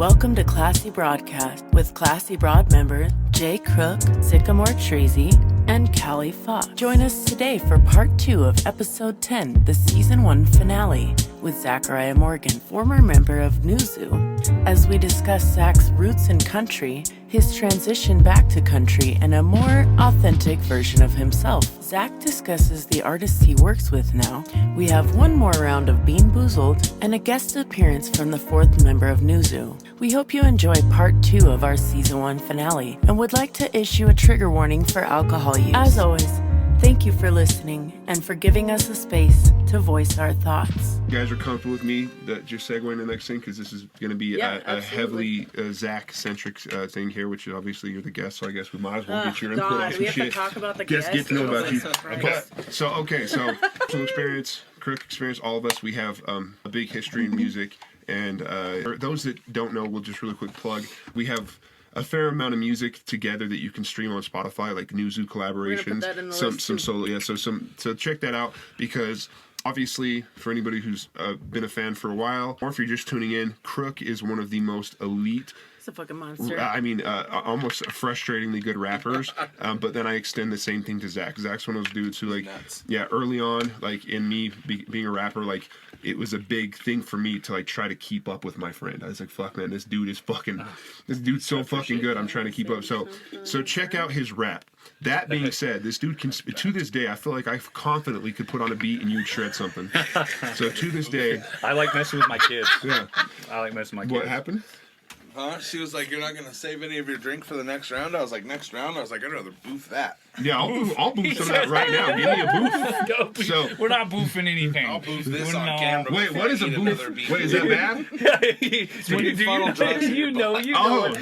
Welcome to Classy Broadcast with Classy Broad members Jay Crook, Sycamore Treasy, and Callie Fox. Join us today for part 2 of episode 10, the season 1 finale, with Zachariah Morgan, former member of NUZU, as we discuss Zach's roots in country, his transition back to country, and a more authentic version of himself. Zach discusses the artists he works with now. We have one more round of Being Boozled and a guest appearance from the 4th member of NUZU. We hope you enjoy part 2 of our season 1 finale and would like to issue a trigger warning for alcohol use. As always, thank you for listening and for giving us a space to voice our thoughts. You guys are comfortable with me that just segueing the next thing, because this is going to be a heavily Zach-centric thing here, which is obviously you're the guest, so I guess we might as well get your input on some we have shit. to talk about the Just guest? get to know about you. But, So some experience, Crook experience, all of us, we have a big history in music, and for those that don't know, we'll just really quick plug. We have a fair amount of music together that you can stream on Spotify, like NUZU collaborations, some solo, so check that out, because obviously for anybody who's been a fan for a while, or if you're just tuning in, Crook is one of the most elite, it's a fucking monster. I mean, almost frustratingly good rappers. But then I extend the same thing to Zach. Zach's one of those dudes who, like, early on, like in me being a rapper, like it was a big thing for me to like try to keep up with my friend. I was like, fuck, man, this dude's so fucking good. I'm trying to keep up. So check out his rap. That being said, this dude can, to this day, I feel like I confidently could put on a beat and you'd shred something. So to this day, I like messing with my kids. Yeah, I like messing with my kids. What happened? Huh? She was like, "You're not gonna save any of your drink for the next round." I was like, "Next round?" I was like, "I'd rather boof that." Yeah, I'll boof some of that right now. Give me a boof. So we're not boofing anything. I'll boof this on camera. Wait, what is a boof? Wait, is that bad? You know. He knows.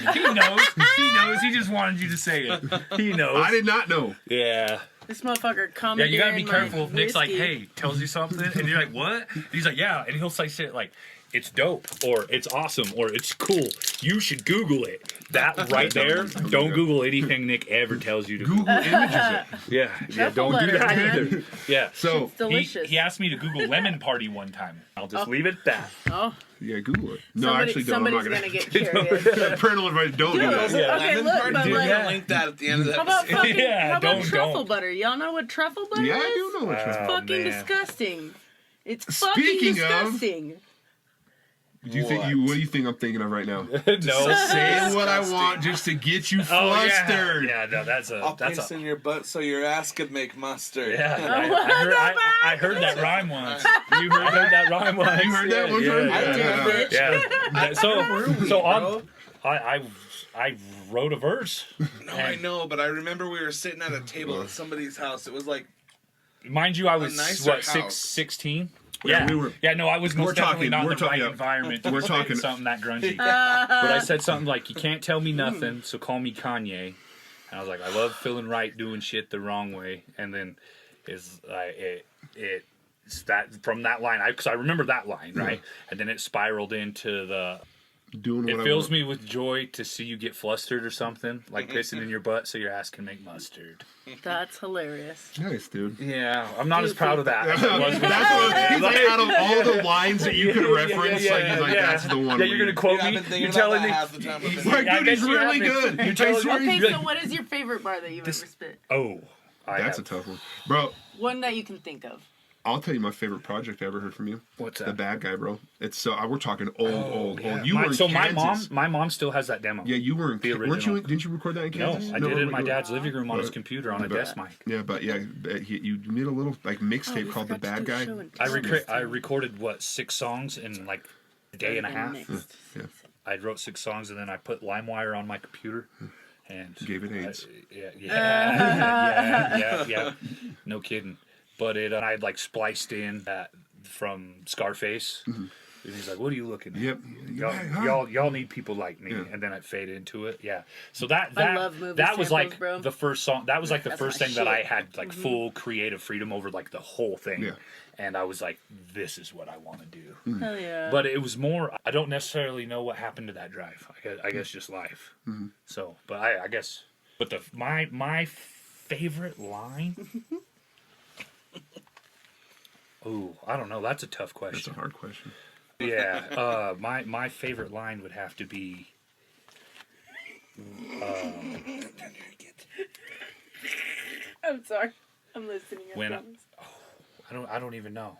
He just wanted you to say it. He knows. I did not know. Yeah. This motherfucker comes. Yeah, you gotta be careful. If Nick's like, "Hey," tells you something, and you're like, "What?" And he's like, "Yeah," and he'll say shit like, "It's dope," or "It's awesome," or "It's cool." You should Google it. That right there. Don't Google anything Nick ever tells you to Google images it. Yeah, don't do that either. Yeah. So it's delicious. He asked me to Google lemon party one time. I'll just leave it at that. Oh. yeah, Google it. No, actually, don't. I'm not Somebody's gonna get curious. Parental advice. Don't do that. Yeah. Okay, Lemon look, party, but we're like, gonna link that at the end of the how about episode. fucking, Yeah, how about don't. truffle butter? Y'all know what truffle butter Yeah, is? I do know what you're talking. Fucking man. disgusting. It's Speaking fucking disgusting. Do you think what do you think I'm thinking of right now? No. Say what I want just to get you flustered. Yeah, no, that's I'll a piss in your butt so your ass could make mustard. yeah. I heard that rhyme once. You heard that rhyme once. You heard that one time? Yeah. So I wrote a verse. No, I know, but I remember we were sitting at a table at somebody's house. It was like, Mind you, I was nicer what house. 16. Yeah, Yeah, no, I was most definitely not in the right yeah. environment. We're talking something that grungy. But I said something like, "You can't tell me nothing, so call me Kanye." And I was like, "I love feeling right, doing shit the wrong way." And then it's that from that line, because I remember that line, right? And then it spiraled into the. Doing what It fills me with joy to see you get flustered or something, like pissing in your butt so your ass can make mustard. That's hilarious. Nice, dude. Yeah, I'm not as proud of that. as I was He's like, out of all the lines that you could reference, that's the one. Yeah, you're gonna quote yeah, I've me. been thinking You're about telling that me. half the time. I've been My I dude, guess he's you really haven't. good. You're telling me. Okay, so what is your favorite bar that you've ever spit? Oh, That's a tough one, bro. One that you can think of. I'll tell you my favorite project I ever heard from you. What's that? The Bad Guy, bro. It's so we're talking old. Yeah. You were in Kansas. my mom still has that demo. Yeah, you were in. The Weren't you? original. Didn't you record that in No, Kansas? I did it in my dad's living room on his computer on a desk mic. Yeah, but you made a little like mixtape called The Bad Guy. I recorded 6 songs in like a day and a half. Yeah. I wrote 6 songs and then I put LimeWire on my computer and Gave it AIDS. Yeah. No kidding. But I'd like spliced in that from Scarface. Mm-hmm. And he's like, "What are you looking at? Yep. Y'all need people like me." Yeah. And then I'd fade into it. Yeah. So that I love movie that was samples, like bro. the first song. That was like the That's first my thing that I shit. had like full creative freedom over like the whole thing. Yeah. And I was like, "This is what I want to do." Hell yeah. But it was more. I don't necessarily know what happened to that drive. I guess just life. Mm-hmm. So, but I guess. But my favorite line. Oh, I don't know. That's a tough question. That's a hard question. Yeah. My favorite line would have to be. I'm sorry. I'm listening. I don't even know.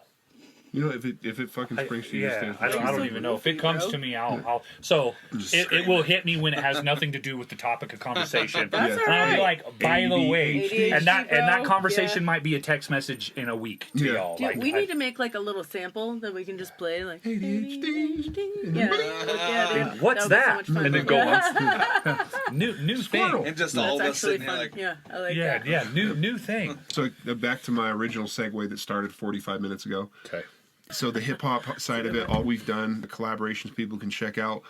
You know, if it fucking springs to you, I don't even know. If it comes to me, I'll so it will hit me when it has nothing to do with the topic of conversation. That's And I'll be alright. like, by the way, ADHD, and that bro. conversation might be a text message in a week to y'all. Dude, Like, we need to make like a little sample that we can just play, like ADHD. Yeah, look at it. What's That would be so much fun. and then go on. new thing. And just all of That's us actually sitting fun. here like, Yeah, I like that. Yeah, new thing. So back to my original segue that started 45 minutes ago. Okay. So the hip hop side of it, all we've done, the collaborations people can check out.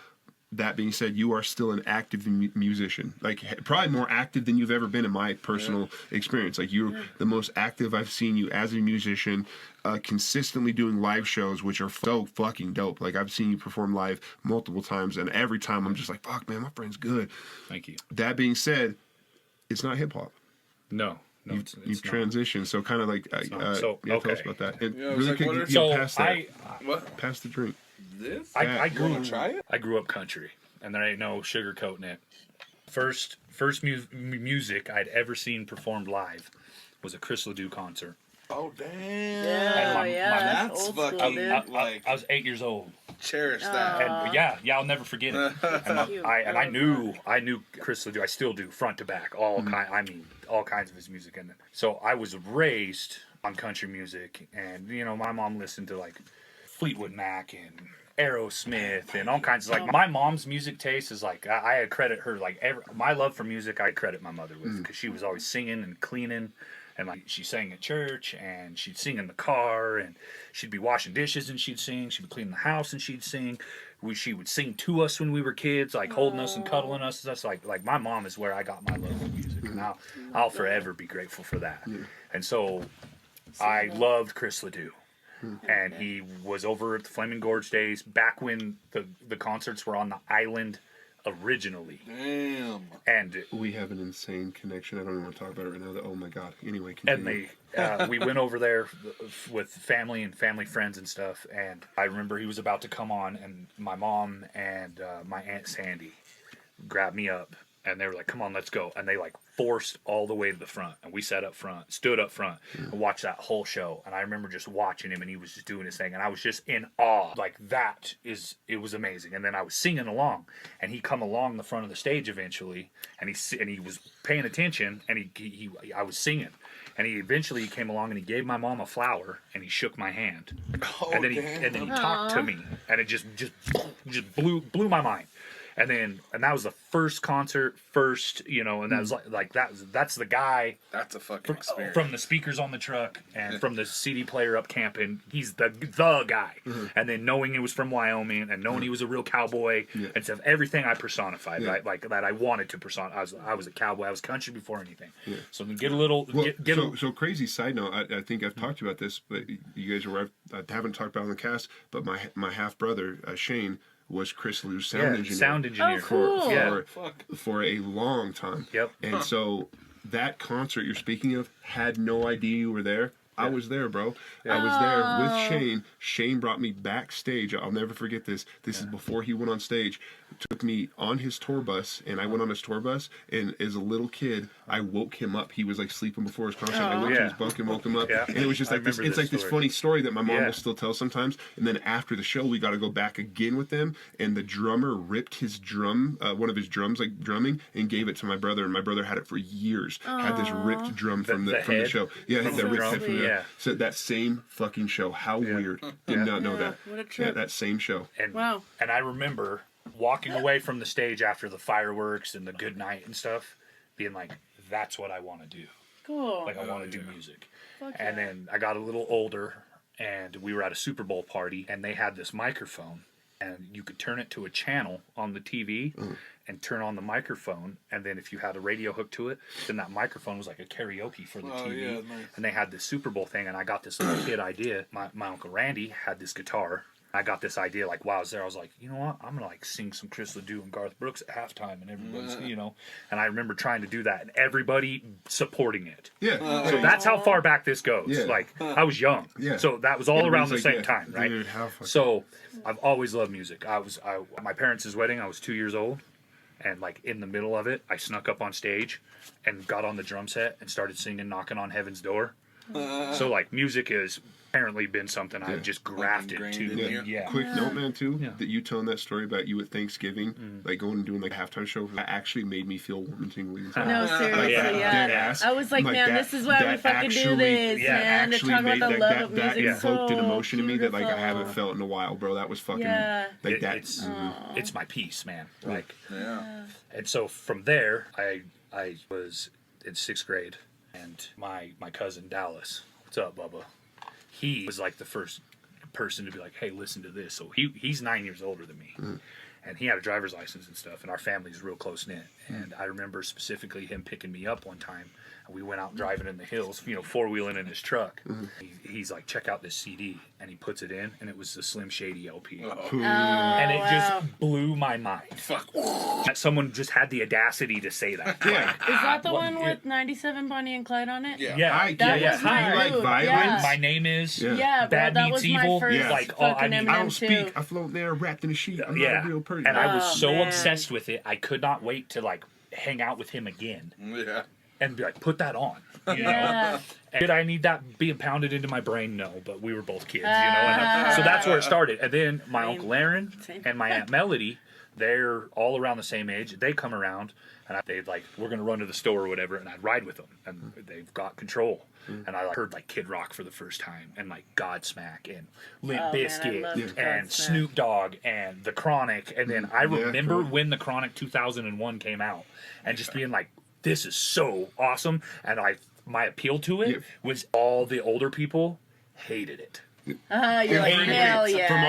That being said, you are still an active musician, like probably more active than you've ever been in my personal experience. Like you're the most active I've seen you as a musician, consistently doing live shows, which are so fucking dope. Like I've seen you perform live multiple times, and every time I'm just like, fuck, man, my friend's good. Thank you. That being said, it's not hip hop. No, You've it's not. transitioned, so kind of like So, tell us okay. about that. And Yeah, I was really like, quick, what are- you So pass that. what? Pass the drink. This? I You wanna try it? I grew up country, and there ain't no sugarcoating it. First music I'd ever seen performed live was a Chris Ledoux concert. Oh, damn. Yeah, my- that's that's old school, fucking- dude. Like- I was 8 years old, Cherish that. and I'll never forget it. And Cute. I knew Chris Ledoux. I still do, front to back, all kinds of his music. And so I was raised on country music, and my mom listened to like Fleetwood Mac and Aerosmith and all kinds of like. My mom's music taste is like I credit her like my love for music. I credit my mother with because she was always singing and cleaning. And like she sang at church, and she'd sing in the car, and she'd be washing dishes, and she'd sing. She'd be cleaning the house, and she'd sing. She would sing to us when we were kids, like holding us and cuddling us. That's like my mom is where I got my love for music, and I'll forever be grateful for that. And so I loved Chris Ledoux, and he was over at the Flaming Gorge days back when the concerts were on the island originally. Damn. And We have an insane connection. I don't even want to talk about it right now. Oh my god. Anyway, and continue. we went over there with family friends and stuff, and I remember he was about to come on, and my mom and my Aunt Sandy grabbed me up, and they were like, come on, let's go. And they like forced all the way to the front, and we stood up front and watched that whole show. And I remember just watching him, and he was just doing his thing, and I was just in awe. Like it was amazing. And then I was singing along, and he come along the front of the stage eventually, and he was paying attention, and I was singing. And he eventually came along, and he gave my mom a flower, and he shook my hand. Oh, And then he talked to me, and it just blew my mind. And that was the first concert, and that was like that's the guy That's a fucking experience. from the speakers on the truck and from the CD player up camping. He's the guy. And then knowing it was from Wyoming, and knowing he was a real cowboy, and stuff, everything I personified, right? Like that I wanted to personify. I was a cowboy. I was country before anything. So then get a little. So crazy side note. I think I've talked about this, but you guys I haven't talked about it on the cast. But my half brother Shane was Chris Lou's sound engineer. Sound engineer. Oh, cool. For a long time. Yep. And so that concert you're speaking of, had no idea you were there. I was there, bro. I was there with Shane. Shane brought me backstage. I'll never forget this. This is before he went on stage. Took me on his tour bus, and I went on his tour bus. And as a little kid, I woke him up. He was like sleeping before his concert. I went to his bunk and woke him up. Yeah. And it was just I like this. remember It's this like this story. funny story that my mom Yeah. will still tell sometimes. And then after the show, we got to go back again with them. And the drummer ripped his drum, one of his drums, like drumming, and gave it to my brother. And my brother had it for years. Had this ripped drum from the head? show. Yeah, From the the ripped drum? head from the. Yeah. So that same fucking show. How weird. Did not know that. What a trip. That same show. And, Wow. And I remember walking away from the stage after the fireworks and the good night and stuff, being like, that's what I want to do. Cool. Like, I want to do music. Fuck And yeah. then I got a little older, and we were at a Super Bowl party, and they had this microphone, and you could turn it to a channel on the TV and turn on the microphone, and then if you had a radio hooked to it, then that microphone was like a karaoke for the TV. Yeah, nice. And they had this Super Bowl thing, and I got this little kid idea. My Uncle Randy had this guitar, I got this idea, like, while I was there, I was like, you know what? I'm gonna like sing some Chris Ledoux and Garth Brooks at halftime, and everybody's, you know. And I remember trying to do that, and everybody supporting it. Yeah. So that's how far back this goes. Yeah. Like, I was young, so that was all around the same time, right? Dude, how fucking... So I've always loved music. I my parents' wedding, I was 2 years old, and like in the middle of it, I snuck up on stage and got on the drum set and started singing "Knocking on Heaven's Door." So like music has apparently been something I've just grafted to. Yeah. Quick note, man, too, that you telling that story about you at Thanksgiving, like going and doing like a halftime show, that actually made me feel warm and tingly. No, seriously, Dead ass. I was like, man, this is why we fucking do this, man. To talk about the love of music. That invoked an emotion in me that like I beautiful. haven't felt in a while, bro. That was fucking like that. It's my piece, man. Like, and so from there, I was in 6th grade, and my cousin Dallas, what's up, Bubba? He was like the first person to be like, hey, listen to this. So he's 9 years older than me. And he had a driver's license and stuff, and our family's real close-knit. And I remember specifically him picking me up one time, and we went out driving in the hills, you know, four-wheeling in his truck. He's like, check out this CD, and he puts it in, and it was the Slim Shady LP. And it just blew my mind. That someone just had the audacity to say that. Yeah. Is that the one with 97 Bonnie and Clyde on it? Yeah. That was Hi, my like move. violence? My name is Yeah, bro, Bad that Meets was Evil. my first Like, fucking I Eminem don't too. speak. I float there wrapped in a sheet. I'm not a real person. And I was so man. obsessed with it, I could not wait to like hang out with him again and be like, put that on. You know? Did I need that being pounded into my brain? No, but we were both kids, you know. And so that's where it started. And then my Uncle Aaron and my Aunt Melody, they're all around the same age. They come around, and they'd like, we're gonna run to the store or whatever, and I'd ride with them, and they've got control. And I heard like Kid Rock for the first time, and like Godsmack and Limp Bizkit and Snoop Dogg and The Chronic, and then I remember when The Chronic 2001 came out, and just being like, this is so awesome. And my appeal to it was all the older people hated it. You're like, hell yeah. From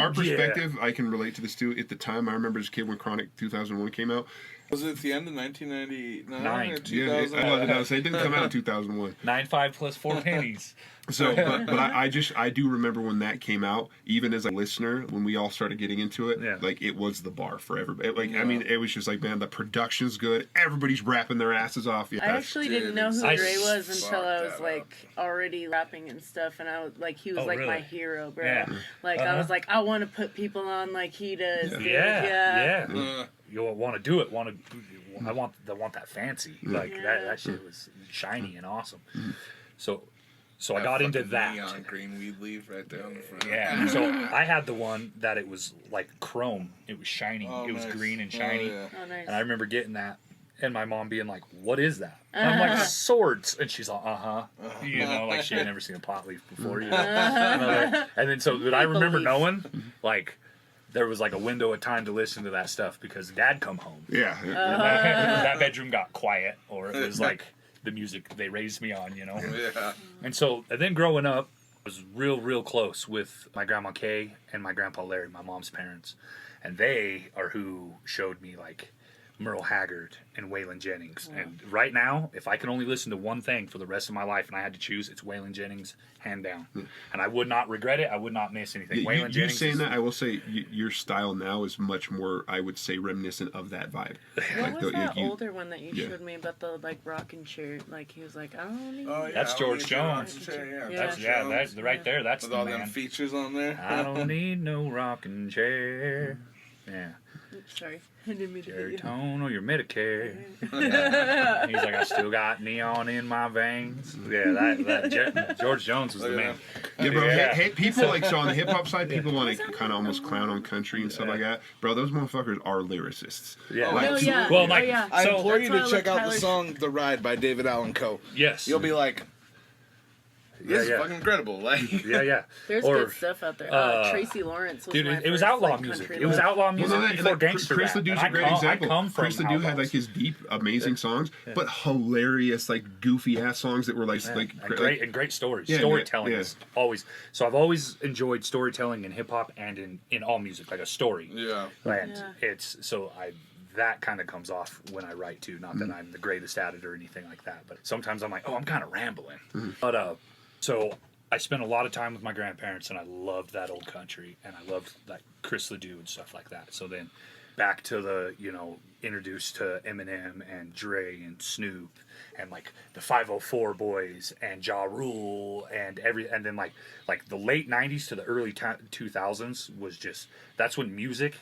our perspective, I can relate to this too. At the time, I remember as a kid when Chronic 2001 came out. Was it at the end of 1999 or Yeah, 2000? it didn't come out in 2001. 9.5 plus 4 pennies. So, but I do remember when that came out, even as a listener, when we all started getting into it, like it was the bar for everybody. Like, I mean, it was just like, man, the production's good. Everybody's rapping their asses off. I actually didn't know who Dre was until I was like already rapping and stuff, and I was like, he was like my hero, bro. Yeah. Like I was like, I want to put people on like he does. Yeah. You want to do it. I want that fancy. Like that shit was shiny and awesome. So I got into that. Neon green weed leaf right there on the front. Yeah. So I had the one that it was like chrome. It was shiny. It was green and shiny. Oh, nice. And I remember getting that, and my mom being like, "What is that?" And I'm like, "Swords." And she's like, You know, like she had never seen a pot leaf before. You know? And then but I remember knowing, like, there was like a window of time to listen to that stuff because Dad come home. Yeah. That bedroom got quiet, or it was like the music they raised me on, you know. And then growing up, I was real close with my grandma Kay and my grandpa Larry, my mom's parents, and they are who showed me like Merle Haggard and Waylon Jennings. And right now, if I can only listen to one thing for the rest of my life and I had to choose, it's Waylon Jennings, hand down. And I would not regret it. I would not miss anything. Waylon You saying that, I will say your style now is much more, I would say, reminiscent of that vibe. What was that older one that you showed me about the like rocking chair? Like he was like, I don't need. That's George Jones. That's right there. That's with the all man. them features on there. I don't need no rocking chair. Yeah. Sorry, I didn't mean to Jerry hit you. Tone or your Medicare. Yeah. He's like, I still got neon in my veins. Yeah, George Jones was the man. Yeah, bro. Hey, people like, so on the hip hop side, people want to kind of almost clown on country and stuff like that. Bro, those motherfuckers are lyricists. Yeah. I implore you to check out Tyler. the song "The Ride" by David Allan Coe. Yes. You'll be like, this is fucking incredible. Like, There's good stuff out there. Tracy Lawrence was dude, my it was first, outlaw like, music. country It was love. outlaw music before gangster Chris rap. Ledoux's And a great example. I come from Chris Ledoux had outlaws. like his deep, amazing songs, but hilarious, like goofy ass songs that were like great stories. Yeah, Storytelling is always. So I've always enjoyed storytelling in hip hop and in all music, like a story. Yeah. And that kind of comes off when I write too. Not that I'm the greatest at it or anything like that, but sometimes I'm like, I'm kind of rambling. But so I spent a lot of time with my grandparents, and I loved that old country, and I loved like Chris Ledoux and stuff like that. So then back to the, introduced to Eminem and Dre and Snoop and like the 504 boys and Ja Rule and then like the late 90s to the early 2000s was just, that's when music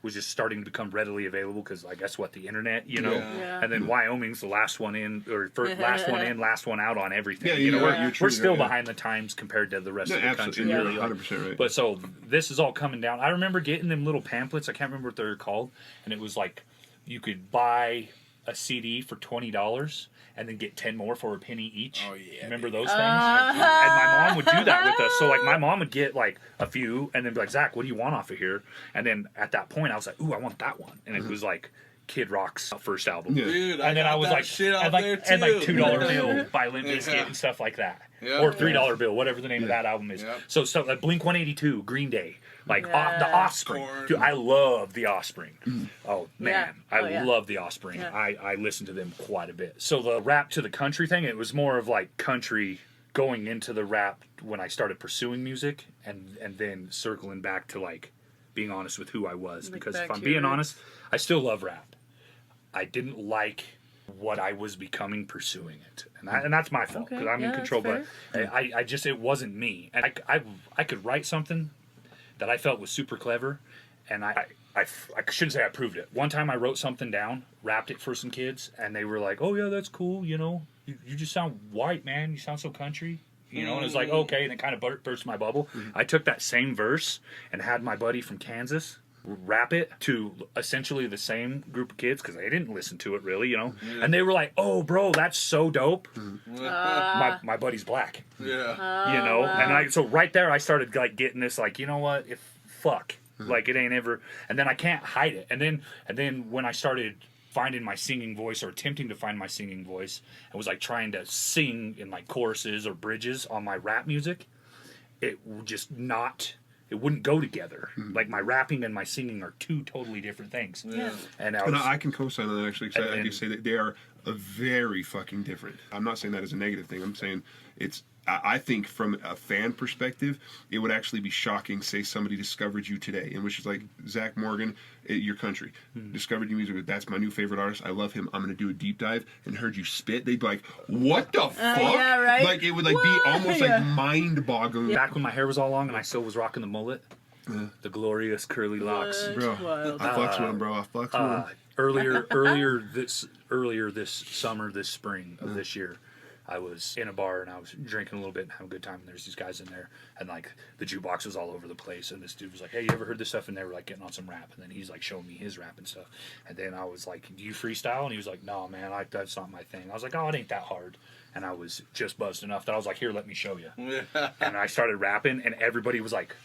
was just starting to become readily available because I guess the internet, Yeah. and then Wyoming's the last one in, or last one in, last one out on everything. Yeah, We're still behind the times compared to the rest of the country. You're Really, 100% right. But so this is all coming down. I remember getting them little pamphlets. I can't remember what they're called, and it was like you could buy a CD for $20 and then get 10 more for a penny each. Oh, yeah. Remember those things? And my mom would do that with us. So like my mom would get like a few and then be like, Zach, what do you want off of here? And then at that point I was like, ooh, I want that one. And it was like Kid Rock's first album. Yeah. Dude, And then I was like, shit out and like, there too. and like $2 bill by Limp Bizkit and stuff like that. Yeah. Or $3 bill, whatever the name of that album is. Yep. So stuff like Blink 182, Green Day, like Yeah. The Offspring. Korn. Dude, I love The Offspring. Oh man, Yeah. Oh, I yeah. love The Offspring. Yeah. I listen to them quite a bit. So the rap to the country thing, it was more of like country going into the rap when I started pursuing music, and then circling back to like being honest with who I was. Like Because back if I'm to your being roots. honest, I still love rap. I didn't like what I was becoming pursuing it, and that's my fault because Okay, I'm in yeah, control. that's But I just, it wasn't me, and I could write something that I felt was super clever, and I shouldn't say I proved it. One time I wrote something down, rapped it for some kids, and they were like, "Oh yeah, that's cool. You just sound white, man. You sound so country." And it was like, okay, and it kind of burst my bubble. I took that same verse and had my buddy from Kansas rap it to essentially the same group of kids because they didn't listen to it really, and they were like, "Oh, bro, that's so dope." My buddy's black, Yeah. and so right there I started like getting this like, you know what, if fuck, like it ain't ever, and then I can't hide it, and then when I started finding my singing voice or attempting to find my singing voice, I was like trying to sing in like choruses or bridges on my rap music, it wouldn't go together. Like my rapping and my singing are two totally different things. Yeah. And I can co-sign on that actually because I And do say that they are very fucking different. I'm not saying that as a negative thing. I'm saying I think from a fan perspective, it would actually be shocking. Say somebody discovered you today, and which is like Zach Morgan, your country, discovered your music. That's my new favorite artist. I love him. I'm gonna do a deep dive, and heard you spit. They'd be like, "What the fuck?" Yeah, right? Like it would like be almost like mind-boggling. back when my hair was all long and I still was rocking the mullet, the glorious curly locks. Bro, Wild. I fucks with him, bro. I fucks with him. Earlier this summer, this spring of this year, I was in a bar and I was drinking a little bit and having a good time, and there's these guys in there, and like the jukebox was all over the place, and this dude was like, "Hey, you ever heard this stuff?" And they were like getting on some rap, and then he's like showing me his rap and stuff, and then I was like, "Do you freestyle?" And he was like, "No, man, that's not my thing." I was like, "Oh, it ain't that hard," and I was just buzzed enough that I was like, "Here, let me show you," and I started rapping, and everybody was like,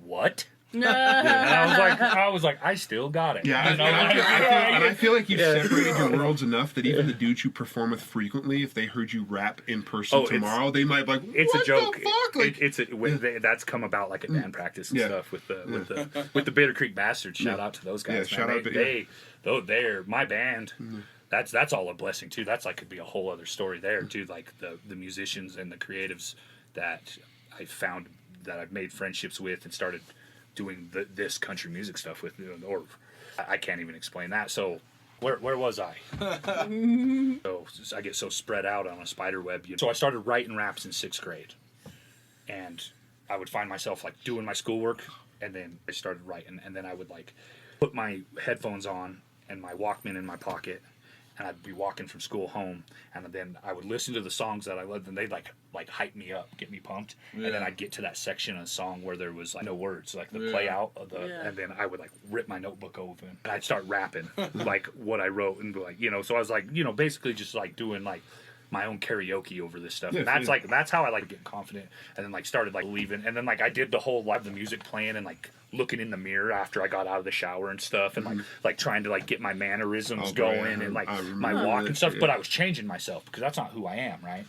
"What?" And I was like, I still got it. Yeah, You know, I feel like you've separated your worlds enough that even the dudes you perform with frequently, if they heard you rap in person tomorrow, they might be like, it's what a joke. The fuck? That's come about like at band practice and stuff with the Bitter Creek Bastards. Shout out to those guys. Yeah, man. shout out. They're my band. That's all a blessing too. That's like could be a whole other story there too. Like the musicians and the creatives that I found that I've made friendships with and started doing this country music stuff with, or I can't even explain that. So where was I? So I get so spread out on a spider web. So I started writing raps in 6th grade, and I would find myself like doing my schoolwork, and then I started writing, and then I would like put my headphones on and my Walkman in my pocket, and I'd be walking from school home, and then I would listen to the songs that I loved, and they'd like hype me up, get me pumped, and then I'd get to that section of the song where there was like no words, like the play out of the, and then I would like rip my notebook open, and I'd start rapping like what I wrote, and like so I was like basically just like doing like my own karaoke over this stuff, and that's how I like get confident, and then like started like leaving, and then like I did the whole the music playing and like looking in the mirror after I got out of the shower and stuff, and like trying to like get my mannerisms going and like my walk and stuff, but I was changing myself because that's not who I am, right?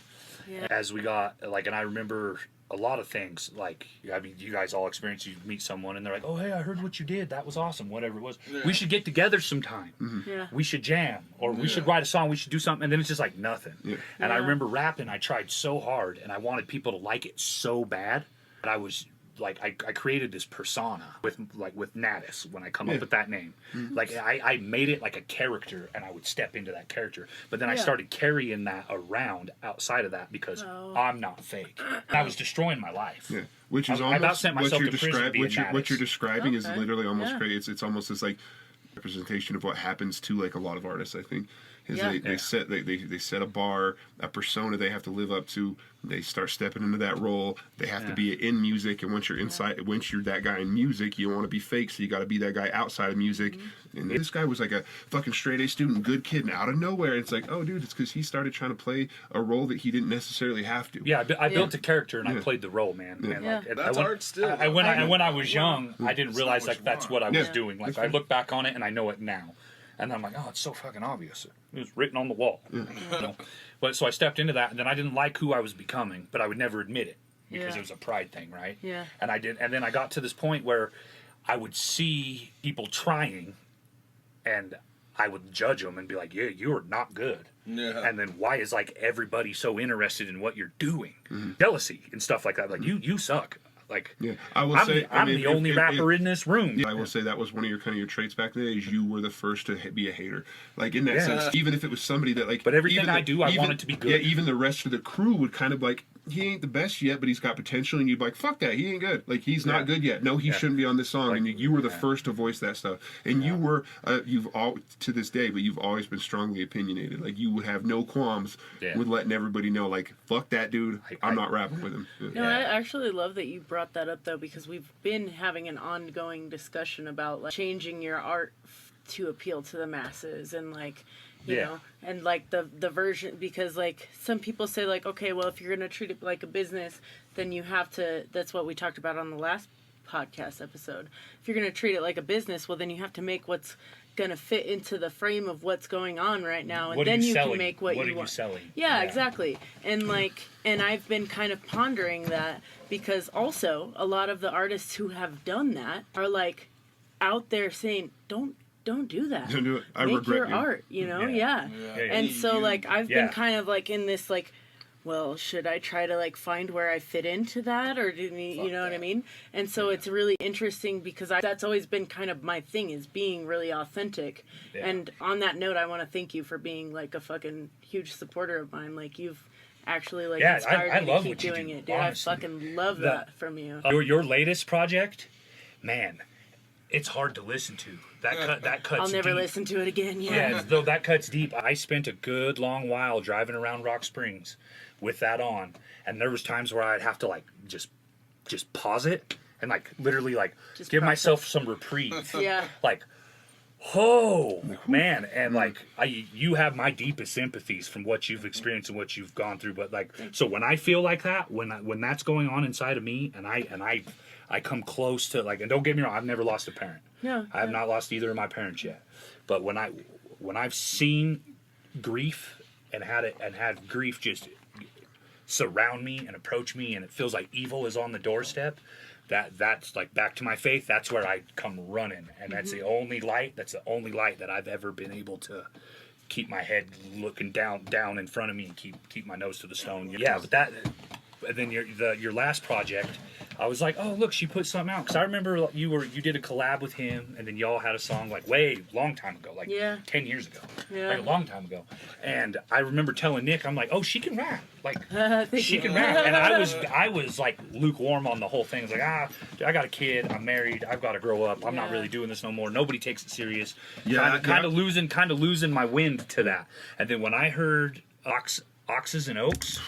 as we got, like, and I remember a lot of things, like, I mean, you guys all experience, you meet someone and they're like, oh, hey, I heard what you did. That was awesome. Whatever it was. Yeah. We should get together sometime. Yeah. We should jam, or we should write a song. We should do something. And then it's just like nothing. Yeah. And I remember rapping. I tried so hard and I wanted people to like it so bad. And I was like, I created this persona with Natus when I come up with that name. Like I made it like a character and I would step into that character. But then I started carrying that around outside of that because I'm not fake. And I was destroying my life. Yeah. Which is almost what you're describing is literally almost crazy. It's almost this like representation of what happens to like a lot of artists, I think. Is they set a bar, a persona they have to live up to. They start stepping into that role. They have to be in music, and once you're inside, once you're that guy in music, you don't want to be fake, so you got to be that guy outside of music. And this guy was like a fucking straight A student, good kid, and out of nowhere, it's like, oh, dude, it's because he started trying to play a role that he didn't necessarily have to. Yeah, I built a character and I played the role, man. And like, that's hard still. When I was young, I didn't realize like that's what I was doing. Like I look back on it and I know it now. And I'm like, oh, it's so fucking obvious. It was written on the wall. You know? But so I stepped into that, and then I didn't like who I was becoming, but I would never admit it because it was a pride thing, right? Yeah. And I did, and then I got to this point where I would see people trying, and I would judge them and be like, yeah, you are not good. Yeah. And then why is like everybody so interested in what you're doing? Jealousy and stuff like that. Like you suck. Like, I will say, I'm the only rapper in this room. Yeah, I will say that was one of your your traits back then. Is you were the first to be a hater, like in that sense. Even if it was somebody that like, but everything I want it to be good. Yeah, even the rest of the crew would kind of like, he ain't the best yet, but he's got potential, and you'd be like, fuck that, he ain't good. Like he's not good yet. No, he shouldn't be on this song. Like, and you were the first to voice that stuff. And you were, you've all to this day, but you've always been strongly opinionated. Like you would have no qualms with letting everybody know, like, fuck that dude. I'm not rapping with him. No, I actually love that you brought that up though, because we've been having an ongoing discussion about like changing your art to appeal to the masses and like you know, and like the version, because like some people say like, okay, well, if you're gonna treat it like a business, then you have to, that's what we talked about on the last podcast episode, if you're gonna treat it like a business, well then you have to make what's gonna fit into the frame of what's going on right now, and then you can make what you want. Yeah, exactly. And like, and I've been kind of pondering that, because also a lot of the artists who have done that are like out there saying, don't do that. Don't do it. I Make regret your art, you know? Yeah. And so like I've been kind of like in this like, well, should I try to like find where I fit into that, or do you know what I mean? And so it's really interesting because that's always been kind of my thing, is being really authentic. And on that note, I want to thank you for being like a fucking huge supporter of mine. Like you've actually like inspired me to keep doing it, dude. Honestly. I fucking love that from you. Your latest project, man, it's hard to listen to. That cuts I'll never deep. Listen to it again. Yeah, though that cuts deep. I spent a good long while driving around Rock Springs with that on, and there was times where I'd have to like just pause it and like literally like just give myself some reprieve. Like, oh man, and like you have my deepest sympathies from what you've experienced and what you've gone through. But like, so when I feel like that, when that's going on inside of me, and I come close to like, and don't get me wrong, I've never lost a parent. I have not lost either of my parents yet. But when I've seen grief and had grief just surround me and approach me, and it feels like evil is on the doorstep, that's like back to my faith. That's where I come running, and that's the only light. That's the only light that I've ever been able to keep my head looking down in front of me and keep my nose to the stone. Yeah, but that. And then your last project, I was like, oh look, she put something out, because I remember you did a collab with him, and then y'all had a song like way long time ago, like 10 years ago, like a long time ago. And I remember telling Nick, I'm like, oh, she can rap, like she can rap. And I was like lukewarm on the whole thing. I was like, dude, I got a kid, I'm married, I've got to grow up, I'm not really doing this no more. Nobody takes it serious. Kind of losing my wind to that. And then when I heard Oxes and Oaks,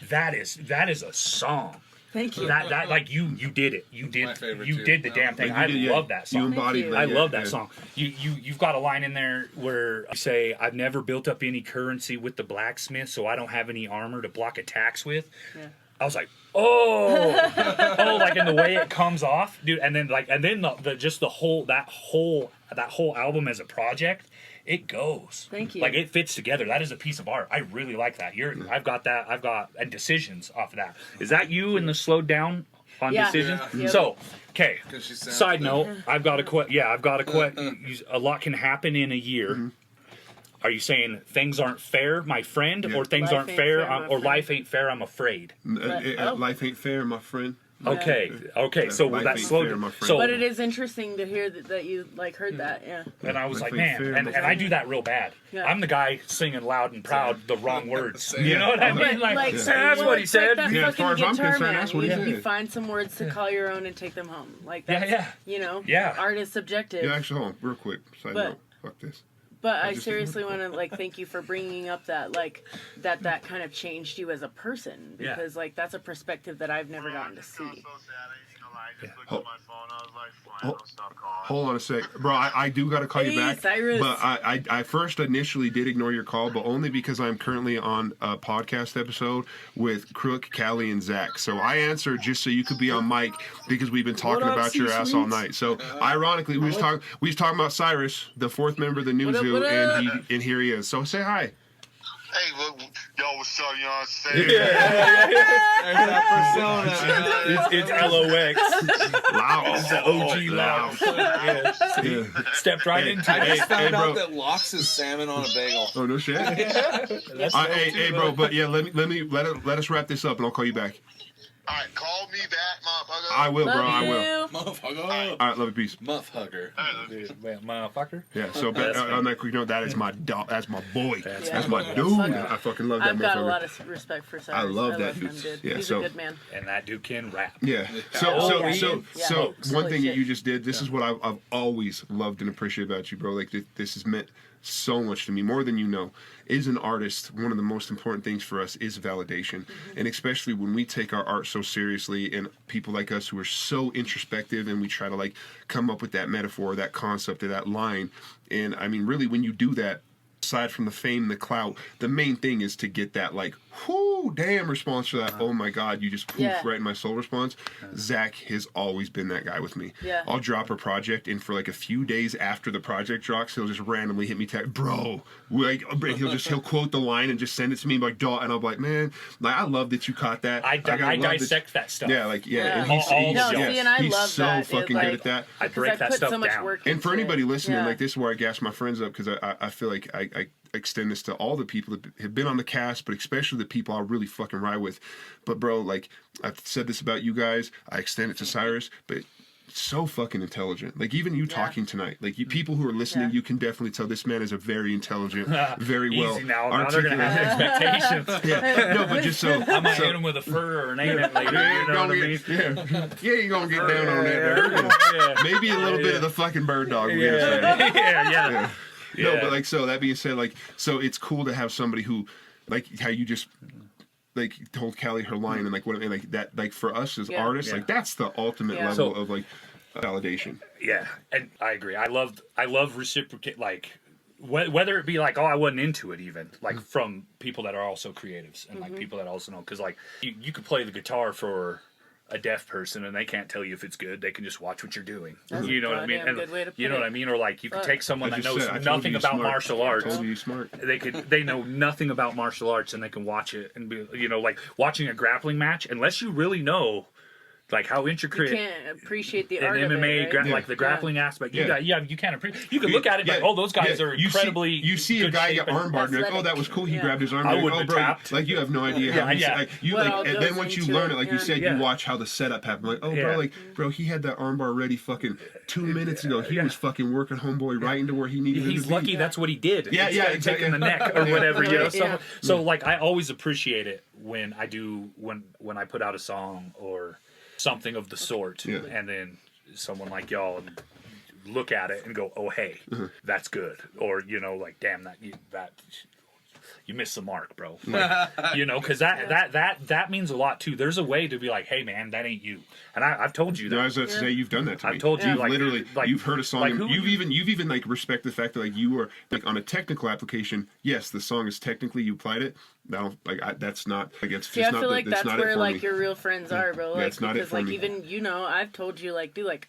that is a song. Thank you. That like you did it. You did the damn thing. I love that song. You embodied that. I love that song. You've got a line in there where you say, I've never built up any currency with the blacksmith, so I don't have any armor to block attacks with. Yeah. I was like, like in the way it comes off, dude. And then the whole album as a project it goes. Thank you. Like it fits together. That is a piece of art. I really like that. I've got and decisions off of that. Is that you in the slowed down on decisions? Yeah. Yep. So, okay. she's Side note, I've got a a lot can happen in a year. Mm-hmm. Are you saying things aren't fair, my friend, or things Life aren't ain't fair, fair, my or friend. life ain't fair, I'm afraid? Life ain't fair, my friend. Okay. So Life that ain't slowed. fair, my friend. So, But it is interesting to hear that you like heard that. Yeah. and I was Life like, ain't man, fair, and my I do that real bad. Yeah. I'm the guy singing loud and proud the wrong words. Same. You know what I But, mean? Like, so that's what he it's like said. that Yeah, as fucking far as I'm guitar concerned, man. that's what he you said. find some words to call your own and take them home. Like that's, Yeah. you know, Yeah. art is subjective. Yeah, actually, hold on, real quick. Side But- note. Fuck this. But I just- seriously want to like thank you for bringing up that that kind of changed you as a person, Yeah. because like that's a perspective that I've never gotten to see. Hold on a sec, bro. I do gotta call you Hey, back. Cyrus. But I first initially did ignore your call, but only because I'm currently on a podcast episode with Crook, Callie, and Zach. So I answered just so you could be on mic because we've been talking What up, about your ass all C-suites? night. So ironically, we was talking about Cyrus, the fourth member of the up, NUZU, what up? and here he is. So say hi. Hey, look, yo, what's up? You know what I'm saying? It's LOX. Loud. It's the OG loud. Yeah. Yeah. Stepped right into I it. just found bro. out that Lox is salmon on a bagel. Oh no shit. Hey, bro. But yeah, let us wrap this up, and I'll call you back. All right, call me back, motherfucker. I will, bro. Love I will. you. Motherfucker. All right, love you, peace. Muff hugger. Motherfucker. Yeah. So on that quick note, that is my dog. That's my boy. That's That's my my boy. dude. Fuck. I fucking love that I've got a motherfucker. lot of respect for Cyrus. I love that him, dude. dude. Yeah, He's so- a good man. And that dude can rap. Yeah. So Yeah. one Holy thing that shit. you just did. This is what I've always loved and appreciated about you, bro. Like this has meant so much to me, more than you know. As an artist, one of the most important things for us is validation, and especially when we take our art so seriously, and people like us who are so introspective, and we try to like come up with that metaphor, that concept, or that line. And I mean, really, when you do that, aside from the fame, the clout, the main thing is to get that like, whoo, damn response for that. Oh my God, you just poof Yeah. right in my soul response. Zach has always been that guy with me. Yeah. I'll drop a project, and for like a few days after the project drops, he'll just randomly hit me, bro. Like he'll quote the line and just send it to me like, dog, and I'm like, man, like I love that you caught that. I love that- dissect that stuff. Yeah, like Yeah. And he's, All he's, the No, see, and I he's love so that. fucking good at that. I Because break I that put stuff so much down. work And for into anybody it. listening, Yeah. like this is where I gas my friends up, because I feel like I extend this to all the people that have been on the cast, but especially the people I really fucking ride with. But bro, like I've said this about you guys, I extend it to Cyrus, but so fucking intelligent. Like even you talking tonight, like you people who are listening, Yeah. you can definitely tell this man is a very intelligent, very well Easy now they're gonna have expectations. Yeah, no, but just so I might hit him with a fur or an ain't it later. You know what I mean? yeah, you're gonna get down on that there. Yeah. Maybe a little bit of the fucking bird dog. We're gonna say. Yeah. No, Yeah. but like, so that being said, like, so it's cool to have somebody who, like, how you just, like, told Callie her line, and like, what I mean, like that, like, for us as Yeah. artists, Yeah. like, that's the ultimate Yeah. level So- of like validation. Yeah, and I agree. I love reciprocate, like whether it be like, oh, I wasn't into it even, like from people that are also creatives and like people that also know, because like you could play the guitar for a deaf person and they can't tell you if it's good. They can just watch what you're doing. That's You know a what I mean? goddamn And good way to you put know what it. I mean? Or like you could take someone I that just knows said, I told nothing you about smart. martial I arts. told you smart. They know nothing about martial arts and they can watch it and be, you know, like watching a grappling match, unless you really know like how You intricate can't appreciate the an art MMA, of it, right? like the grappling aspect. Yeah. You can't appreciate. You can look at it like, oh, those guys are incredibly. You see a good guy shape get and- armbarred, and you're like, oh, that was cool. He grabbed his arm. You're like, wouldn't oh, have bro, tapped. like you have no idea how. Yeah. Like, you What like, all and goes then once you into learn it, it, like you yeah. said, Yeah. you watch how the setup happened. Like, oh, Yeah. bro, like, bro, he had that armbar ready fucking 2 minutes ago. He was fucking working homeboy right into where he needed him He's to be. lucky that's what he did. Yeah, instead of exactly. taking the neck or whatever, you know. Right, yeah. So like I always appreciate it when I do when I put out a song or something of the sort, Yeah. and then someone like y'all look at it and go, oh hey, that's good, or you know, like damn that you missed the mark, bro. Like, you know, because that means a lot too. There's a way to be like, hey man, that ain't you, and I've told you No, I that. was about to say you've done that to me. I've told you, You've like, literally, like- you've heard a song, like and who- you've even like respect the fact that like you were like on a technical application. Yes, the song is technically you applied it. That's not like it's See, just I not feel the- like that's that's not it where for like me. your real friends are, bro. Yeah, Like it's not it because for like me. even I've told you like, dude, like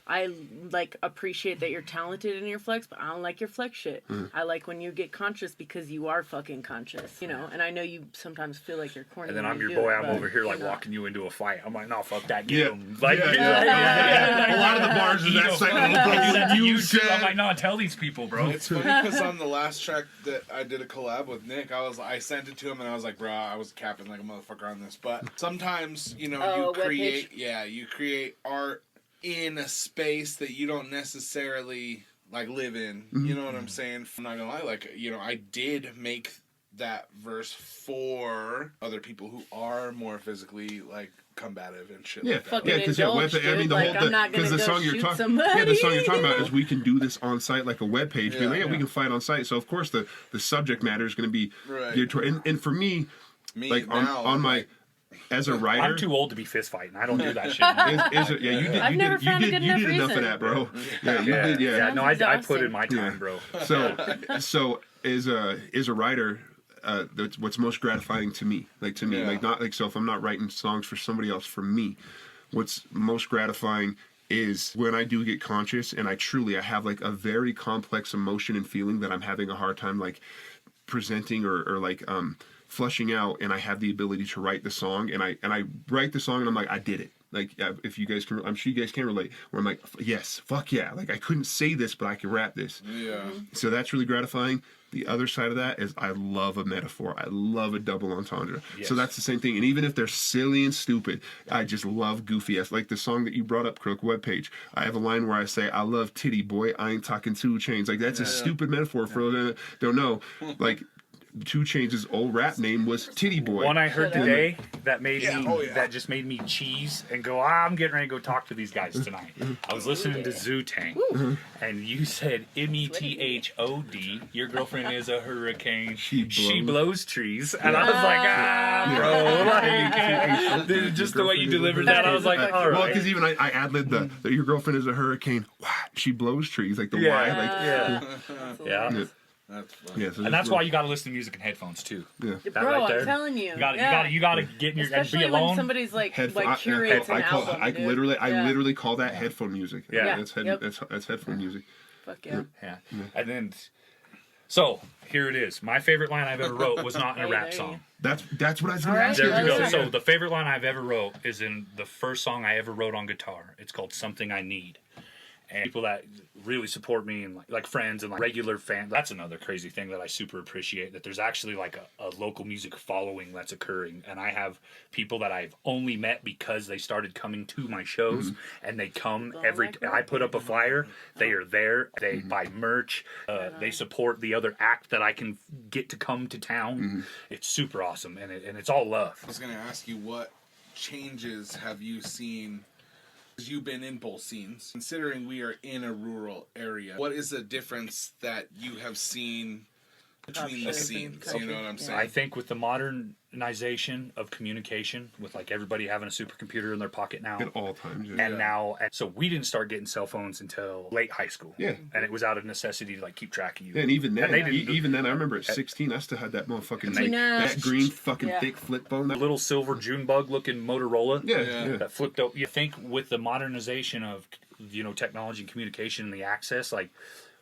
I like appreciate that you're talented in your flex, but I don't like your flex shit. I like when you get conscious because you are fucking conscious, you know. And I know you sometimes feel like you're corny. And then when I'm you your do boy. it, I'm but over here like you're not. walking you into a fight. I'm like, no, fuck that. Yeah. Get him. Like, A lot of the bars is that I side. do that to You you too. I'm said. like, no, tell these people, bro. It's funny because on the last track that I did a collab with Nick, I sent it to him and I was like, bro, I was capping like a motherfucker on this. But sometimes, you know, you create art in a space that you don't necessarily like live in. You know what I'm saying? I'm not gonna lie, like, you know, I did make that verse for other people who are more physically like combative and shit like that. Fucking because indulge, I mean, dude. Like, I'm not gonna the go song you're shoot talking, somebody. the song you're talking about is we can do this on site like a web page. Be like, Yeah. we can fight on site. So of course the subject matter is going to be Right. geared toward, and for me, like now, on my as a writer. I'm too old to be fist fighting. I don't do that shit. I've never found a good you enough did enough of reason. that, bro. Yeah, you did. Yeah, no, I Sounds put in exhausting. my time, bro. So as a writer, that's what's most gratifying to me. Like not like, so if I'm not writing songs for somebody else, for me, what's most gratifying is when I do get conscious and I have like a very complex emotion and feeling that I'm having a hard time like presenting or like flushing out, and I have the ability to write the song, and I write the song and I'm like, I did it. Like, if you guys can, I'm sure you guys can relate, where I'm like, yes, fuck yeah. Like, I couldn't say this, but I can rap this. Yeah. So that's really gratifying. The other side of that is I love a metaphor. I love a double entendre. Yes. So that's the same thing. And even if they're silly and stupid, I just love goofy ass. Like the song that you brought up, Crook webpage. I have a line where I say, I love titty boy. I ain't talking 2 Chainz. Like, that's a stupid metaphor for those that don't know. Like, 2 Chainz' old rap name was Titty Boy. One I heard today that made me Oh, yeah. that just made me cheese and go, I'm getting ready to go talk to these guys tonight. I was listening to Zoo-Tang, and you said METHOD. Your girlfriend is a hurricane. She blows trees, and I was like, bro, like, just the way you delivered that, I was like, all Well, right. because even I ad-libbed the your girlfriend is a hurricane. Why? She blows trees. Like the why. Like, Yeah. That's funny. yeah, so And that's why you got to listen to music in headphones too. Yeah. That Bro, right there. I'm telling you. You got to get in your and Especially be alone. when somebody's like I curates an album. I dude. literally call that headphone music. Yeah. That's Yep. that's headphone music. Fuck yeah. Yeah. And then, so here it is. My favorite line I've ever wrote was not in a Hey, rap there you song. That's what I was gonna All right, ask you. There we go. Yeah. So the favorite line I've ever wrote is in the first song I ever wrote on guitar. It's called "Something I Need." And people that really support me and like friends and like regular fans. That's another crazy thing that I super appreciate, that there's actually like a local music following that's occurring. And I have people that I've only met because they started coming to my shows, and they come I put up a flyer, they are there, they buy merch, they support the other act that I can get to come to town. It's super awesome, and it's all love. I was gonna ask you, what changes have you seen? Because you've been in both scenes. Considering we are in a rural area, what is the difference that you have seen between the scenes? You know what I'm saying? I think with the modernization of communication, with like everybody having a supercomputer in their pocket now, At all times. and so we didn't start getting cell phones until late high school. Yeah. And it was out of necessity to like keep track of you. And even then, they didn't even then, I remember at 16, I still had that motherfucking like, Tina. that green fucking Yeah. thick flip phone. A little silver June bug looking Motorola. Yeah. That flipped out. You think with the modernization of technology and communication and the access, like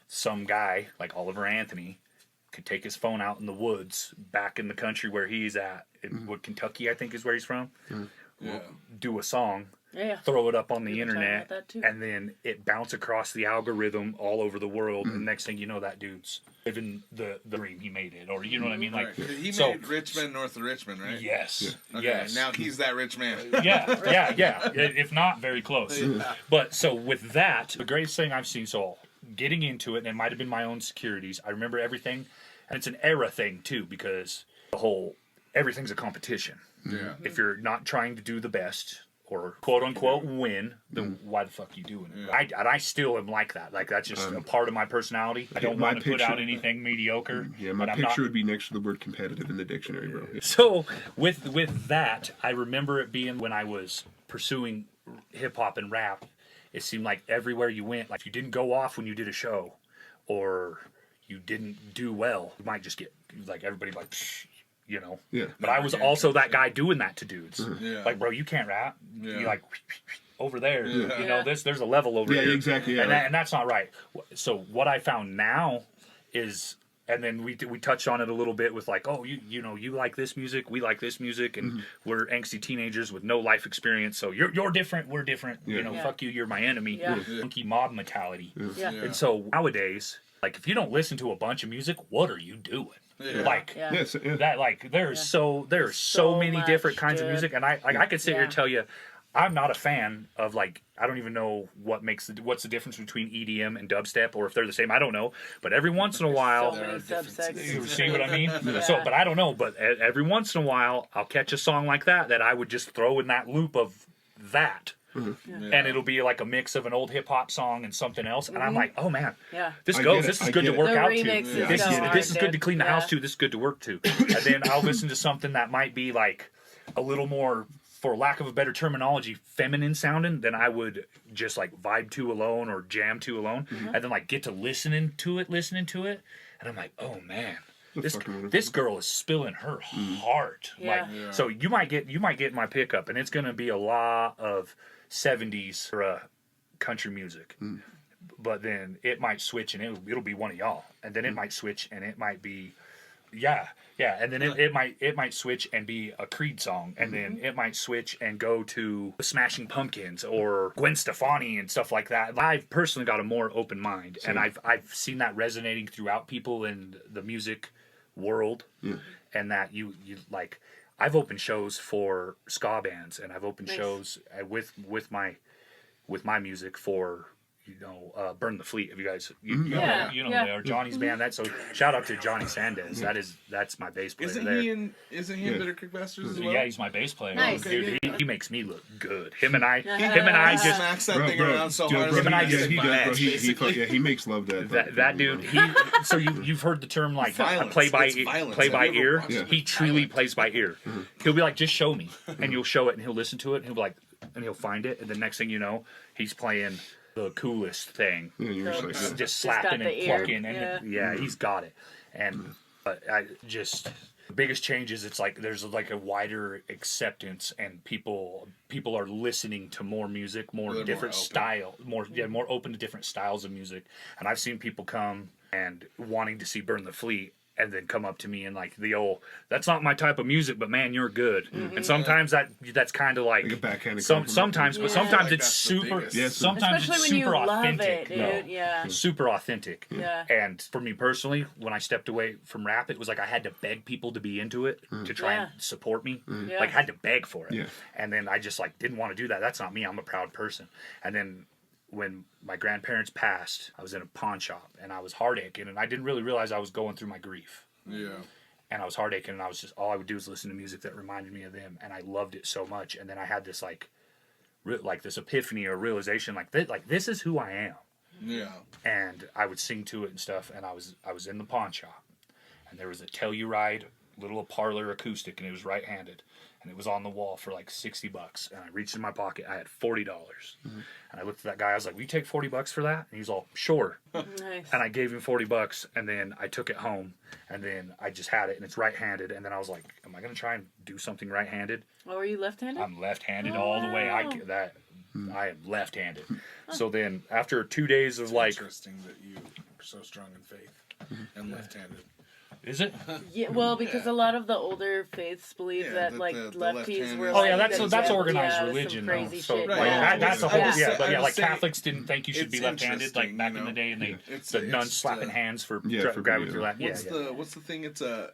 some guy like Oliver Anthony could take his phone out in the woods back in the country where he's at, in Kentucky, I think is where he's from, do a song, Yeah. throw it up on the We were talking internet, about that too. and then it bounce across the algorithm all over the world, and next thing you know, that dude's living the dream. He made it, or you know what I mean? Like, Right. He so made Richmond north of Richmond, right? yes, Okay, yes. now he's that rich man. yeah. If not, very close. But so with that, the greatest thing I've seen, so getting into it, and it might have been my own securities. I remember everything, and it's an era thing too, because the whole everything's a competition. Yeah. If you're not trying to do the best or quote unquote win, then why the fuck you doing it? I still am like that. Like that's just a part of my personality. I don't my want to put picture- out anything mediocre. Yeah, my but I'm picture not, would be next to the word competitive in the dictionary, bro. Yeah. So with that, I remember it being when I was pursuing hip hop and rap. It seemed like everywhere you went, like if you didn't go off when you did a show, or you didn't do well, you might just get like everybody like, psh, Yeah. But I was also that guy doing that to dudes. Yeah. Like, bro, you can't rap. Yeah. You like, over there. Yeah. You know, there's a level over Yeah, here. exactly. Yeah, And that's not right. So what I found now is, and then we touched on it a little bit with like, oh, you know, you like this music, we like this music, and we're angsty teenagers with no life experience, so you're different, we're different. You know, fuck you, you're my enemy. Monkey mob mentality. And so nowadays, like, if you don't listen to a bunch of music, what are you doing? Like that, like there's so many much, different kinds of dude. music, and I could sit here and tell you, I'm not a fan of, like, I don't even know what's the difference between EDM and dubstep, or if they're the same. I don't know. But every once in a while, So many subsects. you see what I mean? So, but I don't know. But every once in a while, I'll catch a song like that I would just throw in that loop of that. And it'll be like a mix of an old hip hop song and something else, and I'm like, oh man, this goes. This is good to work out to. This is good to clean the house to. This is good to work to. And then I'll listen to something that might be like a little more, for lack of a better terminology, feminine sounding than I would just like vibe to alone or jam to alone, and then like get to listening to it, and I'm like, oh man. This girl is spilling her heart. So you might get my pickup, and it's gonna be a lot of 70s country music, but then it might switch, and it'll be one of y'all, and then it might switch, and it might be and then it might switch and be a Creed song, and then it might switch and go to Smashing Pumpkins or Gwen Stefani and stuff like that. I've personally got a more open mind, and I've seen that resonating throughout people in the music world, and that you like, I've opened shows for ska bands, and I've opened shows with my music for, you know, Burn the Fleet. Have you guys, you know they are Johnny's band. That, so shout out to Johnny Sandez. That's my bass player. Isn't he in Bitter Creek Bastards as well? Yeah, he's my bass player. Nice. Dude, he makes me look good. Him and I just smacks that thing around so hard. him and I just he makes love that dude. So you've heard the term like play by ear. Yeah. He truly plays by ear. He'll be like, just show me, and you'll show it, and he'll listen to it, and he'll be like, and he'll find it, and the next thing you know, he's playing the coolest thing. Just slapping and plucking, and he's got it. And but the biggest change is, it's like there's like a wider acceptance, and people are listening to more music, more different style, more open to different styles of music. And I've seen people come and wanting to see Burn the Fleet, and then come up to me and like the old, that's not my type of music, but man, you're good. And sometimes that's kind of like a backhanded sometimes, but sometimes Like it's super. Yes. Sometimes Especially it's when you super love authentic. it, dude. Super authentic. Yeah. And for me personally, when I stepped away from rap, it was like I had to beg people to be into it, to try and support me. Like I had to beg for it. And then I just like didn't want to do that. That's not me. I'm a proud person. And then when my grandparents passed, I was in a pawn shop, and I was heartaching, and I didn't really realize I was going through my grief. And I was heartaching, and I was just, all I would do was listen to music that reminded me of them, and I loved it so much. And then I had this like this epiphany or realization, like this is who I am. And I would sing to it and stuff, and I was in the pawn shop, and there was a Telluride little parlor acoustic, and it was right-handed, and it was on the wall for like $60. And I reached in my pocket, I had $40. And I looked at that guy, I was like, will you take $40 for that? And he's all, sure. Nice. And I gave him $40, and then I took it home, and then I just had it, and it's right-handed. And then I was like, am I going to try and do something right-handed? Oh, are you left-handed? I'm left-handed all the way. I am left-handed. So then after 2 days of like, Interesting that you are so strong in faith and left-handed. is it? Yeah, well, because a lot of the older faiths believe that like the lefties left-handed- were. Oh yeah, like, that's yeah, organized some religion. Though. crazy So shit. like, Yeah. that's a whole I like would say Catholics didn't think you should be it's left-handed. Like back in the day, and the nuns slapping hands for guy with your left. What's the thing? It's a.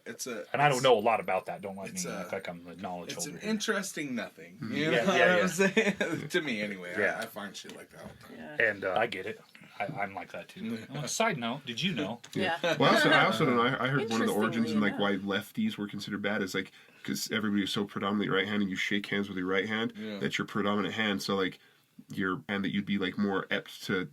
And I don't know a lot about that. Don't let me it's act like I'm the knowledge It's holder. an interesting nothing. You Yeah, know yeah, what I'm saying? To me, anyway. Yeah. I find shit like that all the time. And I get it. I'm like that too. On a side note, did you know? Yeah. Well, I also don't know. I heard one of the origins and like Interestingly why lefties were considered bad is like because everybody was so predominantly right-handed, you shake hands with your right hand. That's your predominant hand. So like your hand that you'd be like more apt to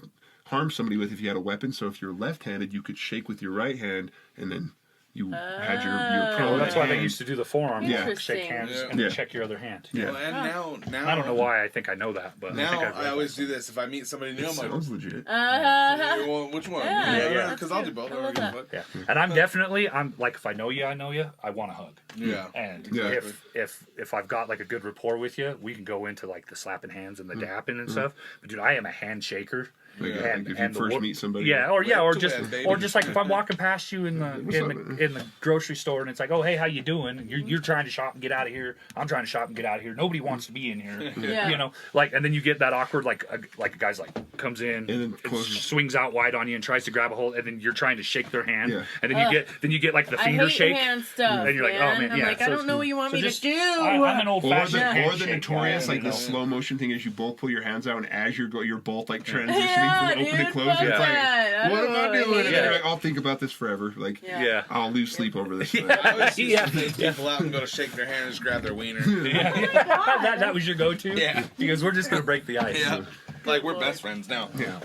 harm somebody with if you had a weapon. So if you're left-handed, you could shake with your right hand and then you had your Oh, pro. that's why they used to do the forearm. Yeah. Shake hands Yeah. and Yeah. then check your other hand. Yeah. Well, and now I don't know why I think I know that, but Now I think I always do this. If I meet somebody new, It I'm like, sounds legit. well, which one? Yeah. Because I'll do both. I love that. Yeah, and I'm like, if I know you, I want to hug. Yeah. And Yeah. if I've got like a good rapport with you, we can go into like the slapping hands and the Mm. dapping and stuff. But dude, I am a handshaker. Like, Yeah. like if you the first meet somebody. yeah, or Like, just too bad, or baby. just like if I'm walking past you in the What's up, man? in the grocery store and it's like, oh hey, how you doing? And you're trying to shop and get out of here. I'm trying to shop and get out of here. Nobody wants to be in here. Yeah. You know, like, and then you get that awkward like a guy's like comes in And then and closes. swings out wide on you and tries to grab a hold, and then you're trying to shake their hand, Yeah. and then you get like the I finger hate shake. hand stuff. And you're like, oh, man, I'm yeah, like, I so don't know what you want So me just- to do. I'm an old Or fashioned the notorious like the slow motion thing is you both pull your hands out and as you're both like transitioning Yeah, from open to dude, close. fuck It's like, that. I what don't am know, I I doing? hate And then you're it. like, I'll think about this forever. Like, Yeah. I'll lose sleep over this. I always used Yeah. to take people out and go to shake their hand and just grab their wiener. that was your go-to. Yeah. Because we're just gonna break the ice. Yeah. Like, we're best friends now. Yeah.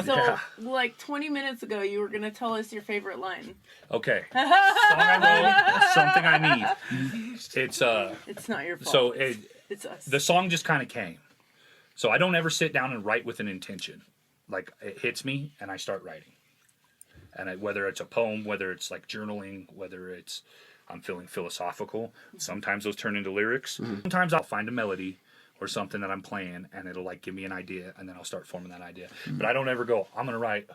So, Yeah. like 20 minutes ago, you were gonna tell us your favorite line. Okay. Song I wrote, something I need. It's It's not your fault. so it's us. the song just kind of came. So I don't ever sit down and write with an intention. Like it hits me and I start writing. And whether it's a poem, whether it's like journaling, whether it's I'm feeling philosophical, sometimes those turn into lyrics. Sometimes I'll find a melody or something that I'm playing and it'll like give me an idea and then I'll start forming that idea. But I don't ever go, I'm gonna write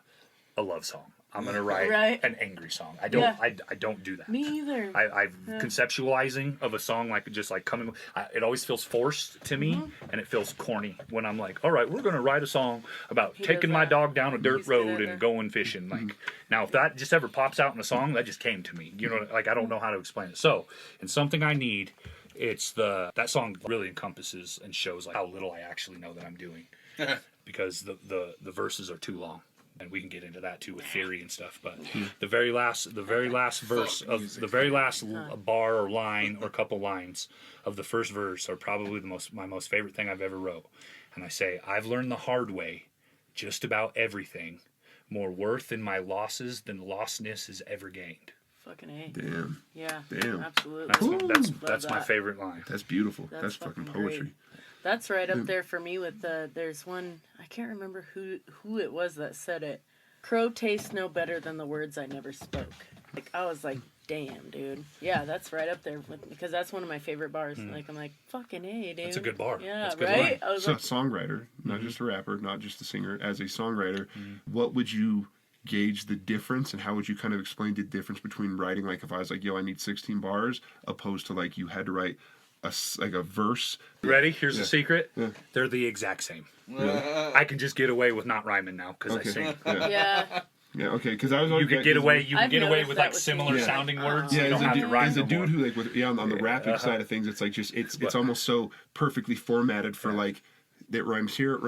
a love song. I'm gonna write Right. an angry song. I don't Yeah. I don't do that. Me either. I've conceptualizing of a song like just like coming. It always feels forced to me, and it feels corny when I'm like, all right, we're gonna write a song about He taking does my that. dog down a dirt He's good road at and that. going fishing. Like now, if that just ever pops out in a song, that just came to me. You know, like I don't know how to explain it. So, in something I need, it's that song really encompasses and shows like how little I actually know that I'm doing, because the verses are too long. And we can get into that too with theory and stuff. But the very last verse of the very last bar or line or couple lines of the first verse are probably my most favorite thing I've ever wrote. And I say, I've learned the hard way, just about everything, more worth in my losses than lostness is ever gained. Fucking A. Damn. Yeah. Damn. Absolutely. That's my that. favorite line. That's beautiful. That's That's fucking fucking poetry. great. That's right up there for me with there's one, I can't remember who it was that said it. Crow tastes no better than the words I never spoke. Like, I was like, damn, dude. Yeah, that's right up there because that's one of my favorite bars. Like, I'm like, fucking A, dude. That's a good bar. Yeah, That's a good right? line. I was So, like, songwriter, not just a rapper, not just a singer, as a songwriter, what would you gauge the difference and how would you kind of explain the difference between writing, like if I was like, yo, I need 16 bars, opposed to like you had to write a verse. Ready? Here's Yeah. the secret. Yeah. They're the exact same. I can just get away with not rhyming now because I Okay. sing. Yeah. yeah. Yeah. Okay. Because I was always You can get away. You can I've get away noticed with that like with similar you. sounding words. Yeah, You don't have to rhyme as a no dude more. who like with on the rapping side of things, it's like just it's almost so perfectly formatted for like it rhymes here,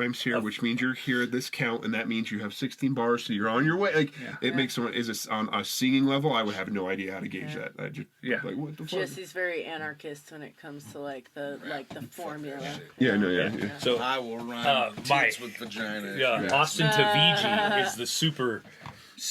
which means you're here at this count, and that means you have 16 bars, so you're on your way. Like it makes someone on a singing level, I would have no idea how to gauge that. I just like what the fuck. Jesse's very anarchist when it comes to like the formula. Yeah, no, yeah. So I will rhyme my- tits with vagina. Austin Tavigi is the super.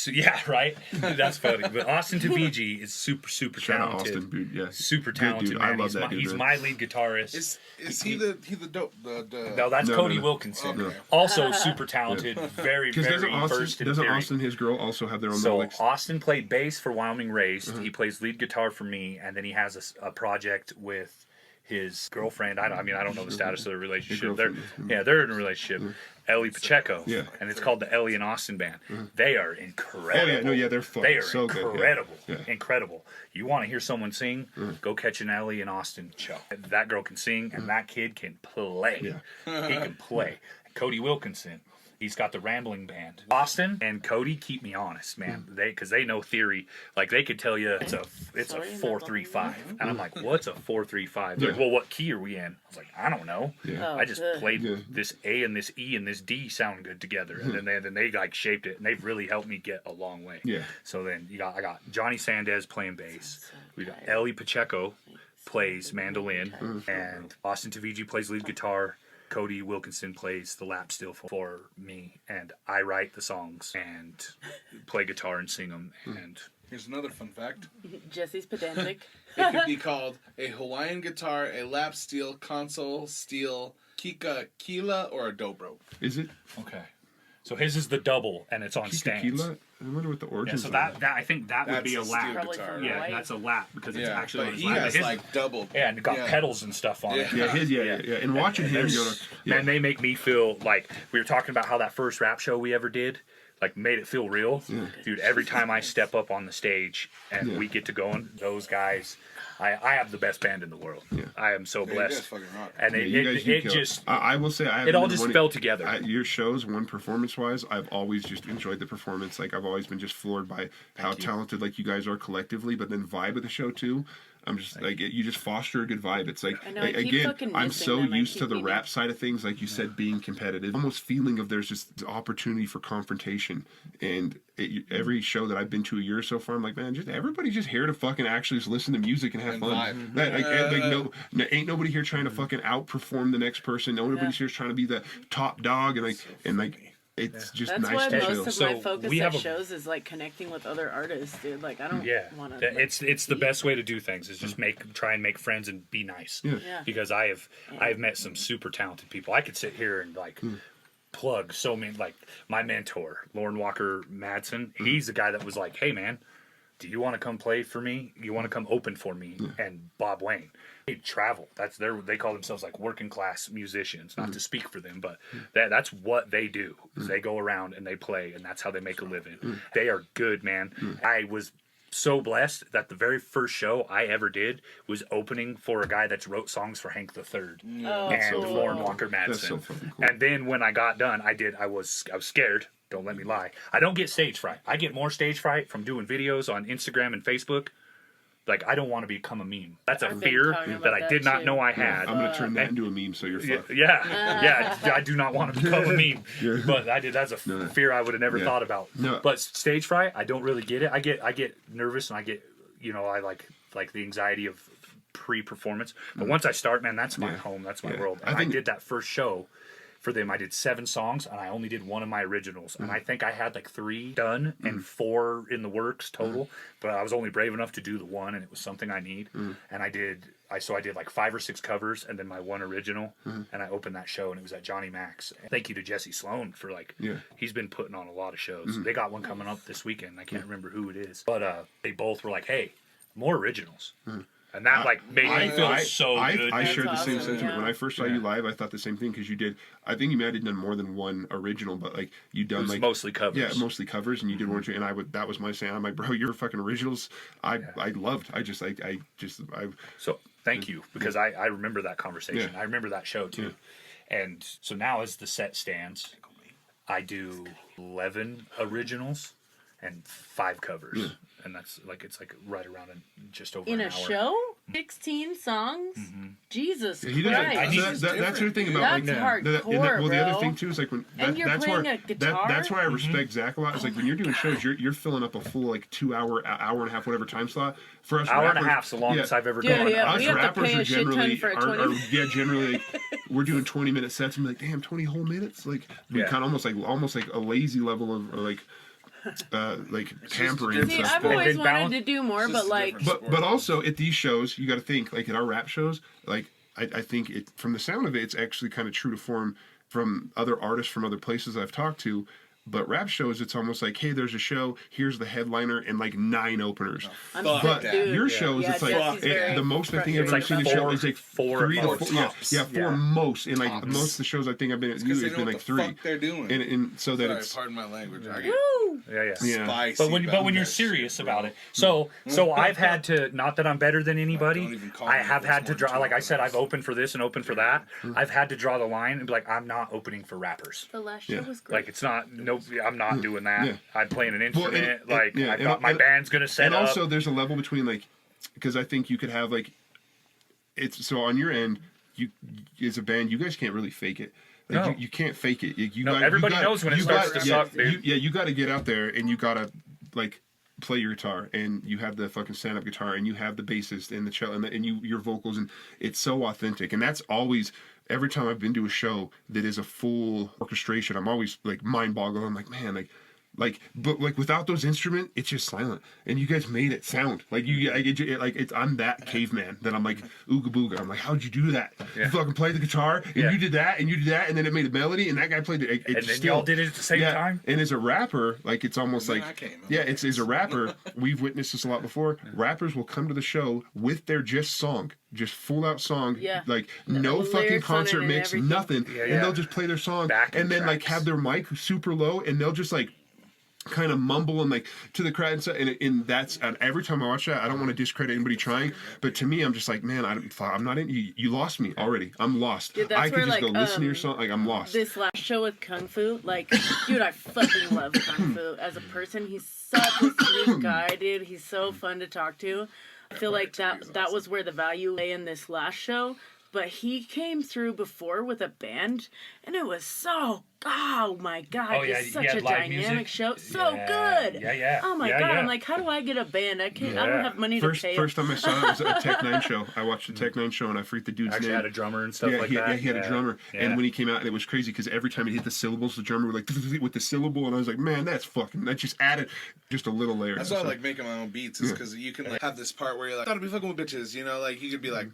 Yeah, right. That's funny. But Austin Tavigi is super Shout out talented. Austin, dude. Yeah, Super Good talented dude. man. I love that dude. He's man. my lead guitarist. Is he the dope? No, that's No, Cody no. Wilkinson. Okay. Also super talented. Very, Because very versed doesn't in theory. Austin his girl also have their own So little, like, Austin played bass for Wyoming Raised. He plays lead guitar for me, and then he has a project with his girlfriend. I don't know the status of their relationship. They're they're in a relationship. Ellie Pacheco. Yeah. And it's called the Ellie and Austin Band. They are incredible. they're fun. They are So good, yeah. incredible. Yeah. Incredible. You want to hear someone sing? Go catch an Ellie and Austin show. That girl can sing, and that kid can play. Yeah. He can play. Cody Wilkinson. He's got the Rambling Band. Austin and Cody keep me honest, man. Because they know theory. Like they could tell you it's a 4-3-5, and I'm like, what's a 4-3-5? They're like, well, what key are we in? I was like, I don't know. Yeah. I just played Yeah. this A and this E and this D sound good together, and then they like shaped it, and they've really helped me get a long way. Yeah. So then I got Johnny Sandez playing bass. We got Ellie Pacheco plays mandolin, and Austin Tavigi plays lead guitar. Cody Wilkinson plays the lap steel for me, and I write the songs and play guitar and sing them, and Here's another fun fact. Jesse's pedantic. It could be called a Hawaiian guitar, a lap steel, console steel, kila, or a dobro. Is it Okay. So his is the double, and it's on stands. Kikakila? I wonder what the Yeah, origins so are. that I think that would That's be a a lap. steel Probably guitar. from Yeah, Hawaii. that's a lap because it's Yeah, actually on but his he lap. has His- like double. yeah, and it got Yeah. pedals and stuff on it. Yeah, his, yeah. And watching him go to, Man, they make me feel like we were talking about how that first rap show we ever did, like made it feel real. Dude, every time I step up on the stage and we get to going, those guys, I have the best band in the world. I am so Yeah, you guys blessed. fucking rock. And Yeah, you guys, you it kill just, I will say, I it all haven't just been fell together. Your shows, one performance-wise, I've always just enjoyed the performance. Like, I've always been just floored by how talented, like, you guys are collectively, but then vibe of the show, too. I'm just, like, you just foster a good vibe. It's like, I know, I keep again, fucking I'm missing so them. I used keep to the meaning- rap side of things, like you said, being competitive. Almost feeling of there's just opportunity for confrontation. And every show that I've been to a year so far, I'm like, man, just everybody's just here to fucking actually just listen to music and have And fun. vibe. Like, ain't nobody here trying to fucking outperform the next person. Nobody's here trying to be the top dog. And it's just That's nice why to most chill. of So my focus we at have a- shows is like connecting with other artists, dude. Like I don't want to. it's the best way to do things is just try and make friends and be nice. Yeah. Because I've met some super talented people. I could sit here and like plug so many, like my mentor Lauren Walker Madsen. He's the guy that was like, hey man, do you want to come play for me? You want to come open for me? And Bob Wayne. They travel. They call themselves like working class musicians. Not to speak for them, but that's what they do. Is they go around and they play, and that's how they make a living. They are good, man. I was so blessed that the very first show I ever did was opening for a guy that's wrote songs for Hank III and cool. Lauren Walker Madsen. That's so fucking cool. And then when I got done, I was scared. Don't let me lie. I don't get stage fright. I get more stage fright from doing videos on Instagram and Facebook. Like, I don't want to become a meme. That's a I've been fear talking that about I that did not too. know I had. I'm going to turn that into a meme, so you're fucked. Yeah, I do not want to become a meme. But that's a fear I would have never thought about. No. But stage fright, I don't really get it. I get nervous and I get, I like the anxiety of pre-performance. But once I start, man, that's my home. That's my world. And I did that first show for them. I did 7 songs and I only did one of my originals. And I think I had like 3 done and 4 in the works total. But I was only brave enough to do the one, and it was something I need. And I did like 5 or 6 covers and then my one original. And I opened that show and it was at Johnny Mac's. Thank you to Jesse Sloan for he's been putting on a lot of shows. They got one coming up this weekend. I can't remember who it is. But they both were like, hey, more originals. And that made me feel so good. I shared the That's same awesome, sentiment. yeah. When I first saw you live, I thought the same thing because you did. I think you might have done more than one original, but like you done It was like mostly covers. Yeah, mostly covers, and you did one or two. And that was my saying. I'm like, bro, your fucking originals. I loved. So thank you, because I remember that conversation. Yeah. I remember that show too. And so now as the set stands, I do 11 originals and 5 covers. And that's like, it's like right around just over In an a hour. show, 16 songs. Jesus He Christ! does. That's the thing about That's like hardcore, well, the other bro. thing too is like when And you're that's playing where a guitar? that's why I respect Zach a lot. Is like when you're doing shows, you're filling up a full like 2 hour and a half whatever time slot. For us, Hour and a rappers, half's the longest I've ever Yeah, done. yeah. Us We have to rappers pay are a shit ton generally for a 20 generally like, we're doing 20-minute sets and be like, damn, 20 whole minutes. Like we kind of almost like a lazy level of like pampering. See, and stuff. I've always then wanted balance- to do more, It's but just a like, different But also at these shows, you got to think like at our rap shows, like I think it from the sound of it, it's actually kind of true to form from other artists from other places I've talked to. But rap shows, it's almost like, hey, there's a show, here's the headliner, and like 9 openers. I'm Fuck sick, But that. dude. your shows, Yeah, it's like Jesse's very the most I think I've It's ever like seen a show 4 is like 4 3 to 4. tops. Yeah, 4 most. And like Tops. most of the shows I think I've been at Because you they has know been what like the 3. fuck they're doing. And so that Sorry, it's pardon my language. I get Woo! Yeah. yeah. spicy. But when about you're that serious shit, about bro. it, so I've had to, not that I'm better than anybody, Don't even call I me have if it's had to more draw. than Like I 2 said, hours. I've opened for this and opened for that. I've had to draw the line and be like, I'm not opening for rappers. The last show Yeah. was great. Like it's not. Nope. I'm not doing that. Yeah. I'm playing an Well, instrument. and- like yeah, I've and- got my and- band's gonna set and up. also there's a level between like because I think you could have like it's so on your end you as a band you guys can't really fake it. Like, No. you can't fake it. You No, got, everybody you got, knows when it you starts got- to yeah, suck, dude. You got to get out there and you got to like play your guitar and you have the fucking stand-up guitar and you have the bassist and the cello and your vocals and it's so authentic and that's always every time I've been to a show that is a full orchestration I'm always like mind boggled. I'm like man like Like, but like without those instruments, it's just silent. And you guys made it sound like you. I'm that caveman that I'm like ooga booga. I'm like, how'd you do that? Yeah. You fucking played the guitar and you did that and you did that and then it made a melody and that guy played it. And then y'all did it at the same time. And as a rapper, like it's almost like it's as a rapper, we've witnessed this a lot before. Rappers will come to the show with their just full out song, like no fucking concert mix, nothing, and they'll just play their song and then like have their mic super low and they'll just like kind of mumble and like to the crowd and stuff, and that's and every time I watch that, I don't want to discredit anybody trying, but to me, I'm just like, man, I'm not in. You lost me already. I'm lost. Dude, I could just go listen to your song. Like I'm lost. This last show with Kung Fu, like, dude, I fucking love Kung Fu as a person. He's such a sweet guy, dude. He's so fun to talk to. I feel like that was where the value lay in this last show. But he came through before with a band, and it was so, oh my God, it's such a dynamic show. So good. Oh my God, I'm like, how do I get a band? I don't have money to pay. First time I saw it was at a Tech 9 show. I watched the Tech 9 show, and I freaked the dude's Actually name. had a drummer and stuff like that. Yeah, he had a drummer. And when he came out, it was crazy, because every time he hit the syllables, the drummer would like, with the syllable, and I was like, man, that just added just a little layer. That's why I like making my own beats, is because you can like have this part where you're like, I thought I'd be fucking with bitches, you know, like you could be like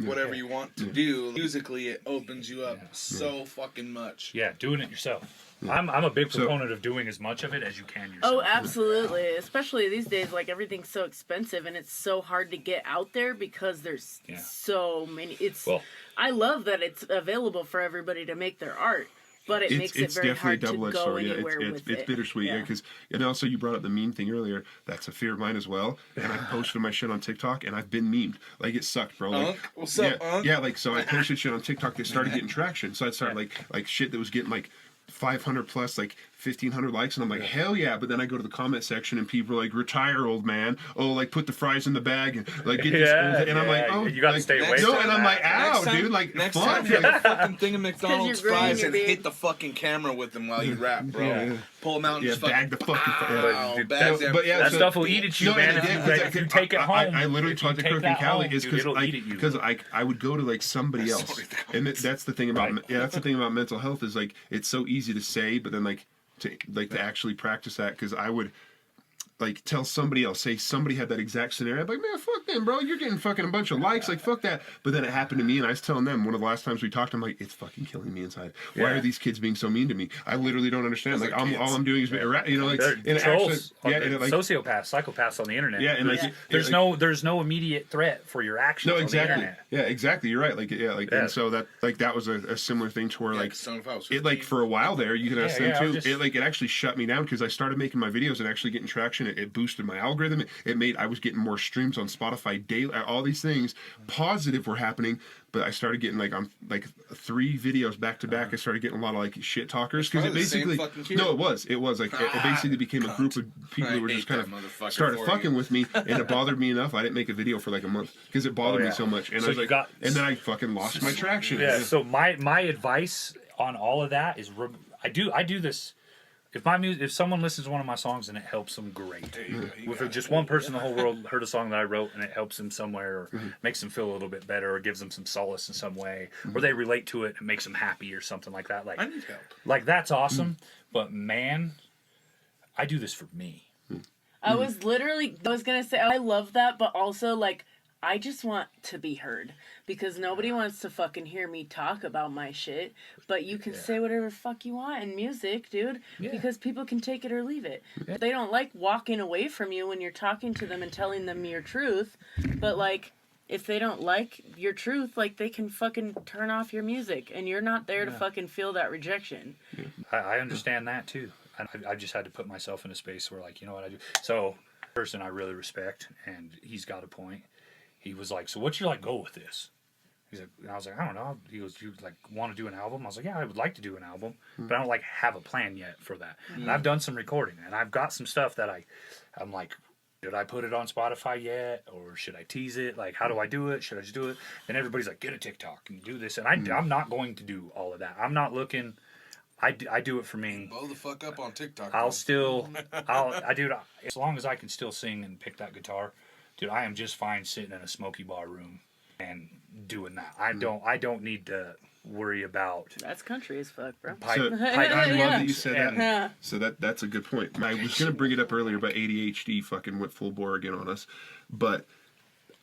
whatever you want to do. Musically, it opens you up so fucking much. Yeah, doing it yourself. I'm a big proponent of doing as much of it as you can yourself. Oh, absolutely. Especially these days, like everything's so expensive and it's so hard to get out there because there's so many. I love that it's available for everybody to make their art. But it makes it very hard to go anywhere with it. It's bittersweet, because and also you brought up the meme thing earlier. That's a fear of mine as well. And I posted my shit on TikTok, and I've been memed. Like it sucked, bro. Like, what's up, yeah. Like so, I posted shit on TikTok that started getting traction. So I started like shit that was getting like 500 plus, like 1,500 likes, and I'm like, hell yeah. But then I go to the comment section and people are like, retire, old man. Oh, like put the fries in the bag and like get this old, and I'm like, oh, you gotta like, stay away no, from and I'm like, ow, dude, like next fuck. time get a fucking thing of McDonald's you're green, fries you're and big. hit the fucking camera with them while you rap, bro. Pull them out and just bag the fucking that stuff will eat at you, man. If you take it home, I literally talked to Kirk and Callie is because I would go to like somebody else, and that's the thing about that's the thing about mental health is like it's so easy to say, but then like to actually practice that, because I would like tell somebody else, say somebody had that exact scenario, I'd be like, man, fuck them, bro, you're getting fucking a bunch of likes, like fuck that. But then it happened to me, and I was telling them one of the last times we talked, I'm like, it's fucking killing me inside. Why are these kids being so mean to me? I literally don't understand. Like all I'm doing is you know, like trolls, like sociopaths, psychopaths on the internet. Yeah, and like there's no immediate threat for your actions. No, on exactly. the internet. Yeah, exactly. You're right. Like and so that was a similar thing to where like it like for a while there you can ask them too. It actually shut me down because I started making my videos and actually getting traction. It boosted my algorithm. It made I was getting more streams on Spotify daily. All these things positive were happening. But I started getting like 3 videos back to back. I started getting a lot of like shit talkers because it basically it was like it basically became a group of people who were just kind of started fucking with me, and it bothered me enough. I didn't make a video for like a month because it bothered me so much, and I was like, and then I fucking lost my traction. Yeah. So my advice on all of that is I do this. If someone listens to one of my songs and it helps them, great. If just one person in the whole world heard a song that I wrote and it helps them somewhere, or makes them feel a little bit better, or gives them some solace in some way, or they relate to it and makes them happy or something like that. Like I need help. Like that's awesome. But man, I do this for me. I was gonna say I love that, but also like I just want to be heard, because nobody wants to fucking hear me talk about my shit, but you can say whatever fuck you want in music, dude, because people can take it or leave it. They don't like walking away from you when you're talking to them and telling them your truth, but like if they don't like your truth, like they can fucking turn off your music, and you're not there to fucking feel that rejection. I understand that too. I just had to put myself in a space where like, you know what I do. So person I really respect, and he's got a point. He was like, so what's your like goal with this? He's like, and I was like, I don't know. He goes, you like want to do an album? I was like, yeah, I would like to do an album, but I don't like have a plan yet for that. And I've done some recording, and I've got some stuff that I'm like, should I put it on Spotify yet, or should I tease it? Like, how do I do it? Should I just do it? And everybody's like, get a TikTok and do this, and I'm not going to do all of that. I'm not looking. I do it for me. Blow the fuck up on TikTok. Dude, as long as I can still sing and pick that guitar. Dude, I am just fine sitting in a smoky bar room and doing that. I don't need to worry about That's country as fuck, bro. pipe. So, I love that you said that. Yeah. So that's a good point. I was going to bring it up earlier, but ADHD fucking went full bore again on us. But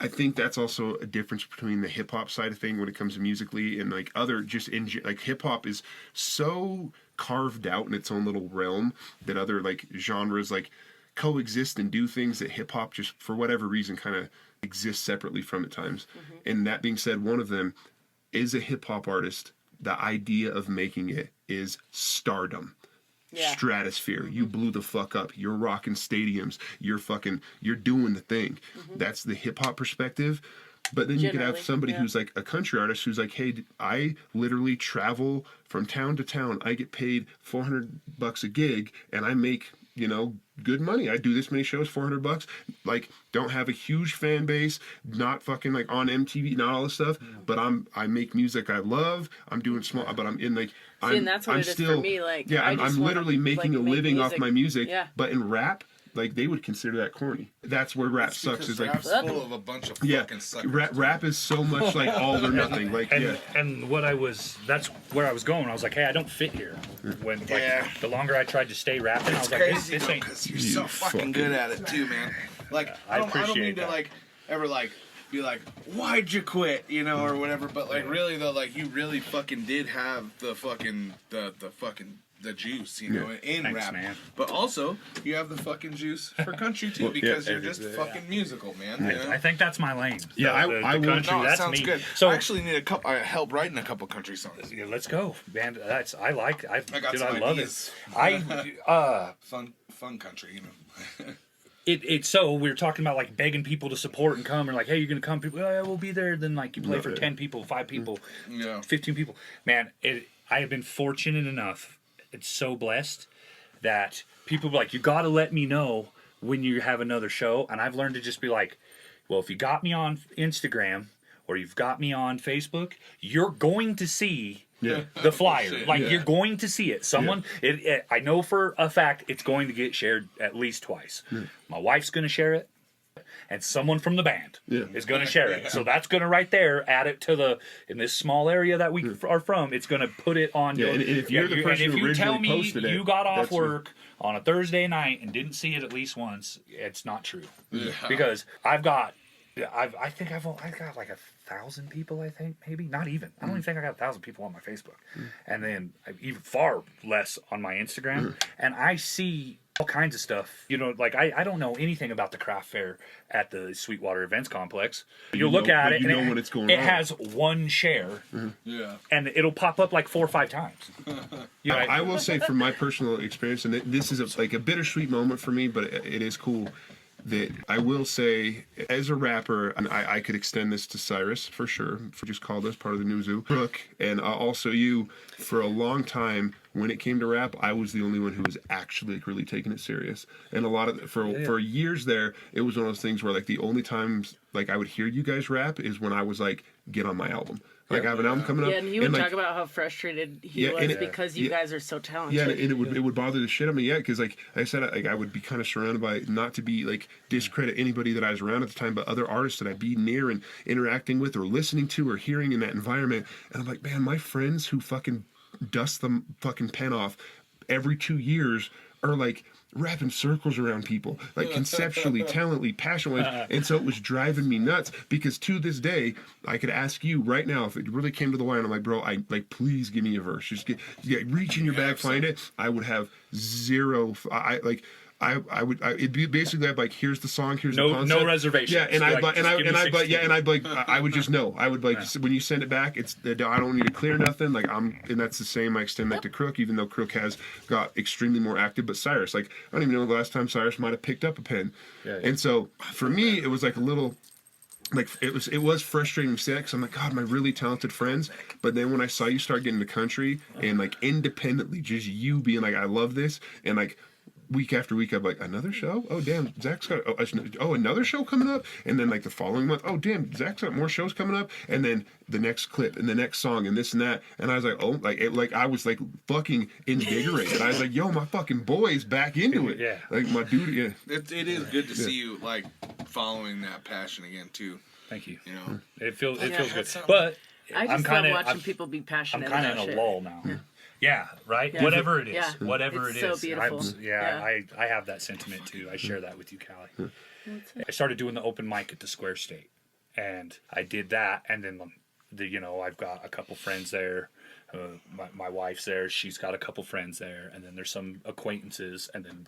I think that's also a difference between the hip hop side of thing when it comes to musically and like other just like hip hop is so carved out in its own little realm that other like genres like coexist and do things that hip hop just for whatever reason kind of exists separately from at times. And that being said, one of them is a hip hop artist. The idea of making it is stardom. Yeah. Stratosphere. You blew the fuck up. You're rocking stadiums. You're doing the thing. That's the hip hop perspective. But then you could have somebody who's like a country artist who's like, hey, I literally travel from town to town. I get paid $400 a gig and I make, good money. I do this many shows, $400. Like, don't have a huge fan base, not fucking like on MTV, not all this stuff. But I make music I love. I'm doing small, but I'm in like, and that's what it is for me. Like, yeah, I'm literally making a living off my music. Yeah. But in rap, like they would consider that corny. That's where rap sucks. Is like rap's full of a bunch of fucking suckers. Rap is so much like all or nothing. Like and that's where I was going. I was like, hey, I don't fit here. When like the longer I tried to stay rapping, I was like, this ain't. Because you're so fucking good at it too, man. Like I don't mean to like ever like be like, why'd you quit, or whatever. But like really though, like you really fucking did have the fucking the juice, in Thanks, rap. man. But also you have the fucking juice for country too, because you're just fucking musical, man. I think that's my lane. Yeah, I will. Country, No, that's sounds me. good. So I actually need I help writing a couple country songs. yeah, let's go, man. I got some love ideas. it. Fun country, So we were talking about like begging people to support and come, and like, hey, you're gonna come, people, yeah, we'll be there. Then like you play for 10 people, 5 people, 15 people. Man, I have been fortunate enough. It's so blessed that people be like, you got to let me know when you have another show. And I've learned to just be like, well, if you got me on Instagram or you've got me on Facebook, you're going to see the flyer. You're going to see it. Someone, I know for a fact it's going to get shared at least twice. My wife's going to share it. And someone from the band is going to share it. So that's going to right there add it to in this small area that we are from, it's going to put it on your... And if you're the person who originally posted it... you got off work on a Thursday night and didn't see it at least once, it's not true. Yeah. Because I think I've got like 1,000 people, I think, maybe. Not even. I don't even think I got 1,000 people on my Facebook. And then even far less on my Instagram. And I see... all kinds of stuff. I don't know anything about the craft fair at the Sweetwater Events Complex. You'll look at it, and when it's going on. It has one share, and it'll pop up like 4 or 5 times. I will say from my personal experience, and this is like a bittersweet moment for me, but it is cool. That I will say, as a rapper, and I could extend this to Cyrus for sure, for just called us part of the NUZU, Brooke, and also you. For a long time, when it came to rap, I was the only one who was actually really taking it serious. And a lot of for years there, it was one of those things where like the only times like I would hear you guys rap is when I was like, get on my album. Like I have an album coming up. Yeah, and he would talk about how frustrated he was because you guys are so talented. Yeah, and it would bother the shit out of me. Yeah, because like I said, I would be kind of surrounded by, not to be like discredit anybody that I was around at the time, but other artists that I'd be near and interacting with or listening to or hearing in that environment. And I'm like, man, my friends who fucking dust the fucking pen off every 2 years are like wrapping circles around people, like conceptually, talentally, passionately. And so it was driving me nuts, because to this day, I could ask you right now, if it really came to the wire, and I'm like, bro, please give me a verse. Just reach in your bag, find it. I would have zero. It'd be basically I'd like, here's the song, here's the concept. No reservations. Yeah, and I'd just know. I would when you send it back, I don't need to clear nothing. Like and that's the same. I extend that to Crook, even though Crook has got extremely more active. But Cyrus, like, I don't even know the last time Cyrus might have picked up a pen. And so for me, it was like a little. Like it was frustrating to say that, because I'm like, God, my really talented friends. But then when I saw you start getting the country and like independently, just you being like, I love this, and like week after week, I'm like, another show? Oh damn, Zach's got another show coming up. And then like the following month, oh damn, Zach's got more shows coming up. And then the next clip and the next song and this and that. And I was like, oh, I was like fucking invigorated. I was like, yo, my fucking boy's back into it. Yeah, like my dude. Yeah, it is good to see you like following that passion again too. Thank you. You know, it feels good. But I just love watching people be passionate. I'm kind of in a lull now. Yeah, right. Yeah. Whatever it is, whatever it's it is. So beautiful. I have that sentiment too. I share that with you, Callie. I started doing the open mic at the Square State, and I did that, and then I've got a couple friends there. My wife's there. She's got a couple friends there, and then there's some acquaintances, and then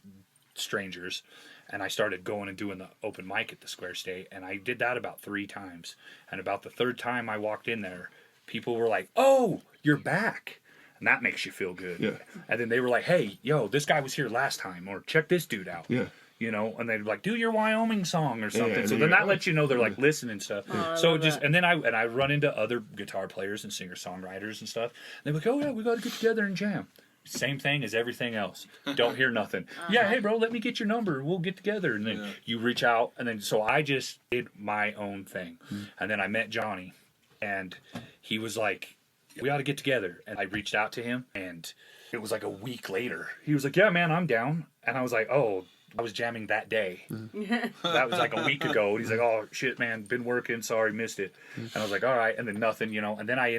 strangers. And I started going and doing the open mic at the Square State, and I did that about 3 times. And about the 3rd time I walked in there, people were like, "Oh, you're back." And that makes you feel good. Yeah. And then they were like, "Hey, yo, this guy was here last time," or "Check this dude out." Yeah. And they'd like, "Do your Wyoming song" or something. Yeah, so then that lets you know they're like listening and stuff. So just, and then I run into other guitar players and singer-songwriters and stuff. And they're like, "Oh yeah, we got to get together and jam." Same thing as everything else. Don't hear nothing. Yeah, hey bro, let me get your number. We'll get together. And then you reach out, and then so I just did my own thing. And then I met Johnny, and he was like, "We ought to get together." And I reached out to him, and it was like a week later. He was like, "Yeah, man, I'm down." And I was like, "Oh, I was jamming that day." That was like a week ago. And he's like, "Oh shit, man, been working. Sorry, missed it." And I was like, "All right." And then nothing, And then I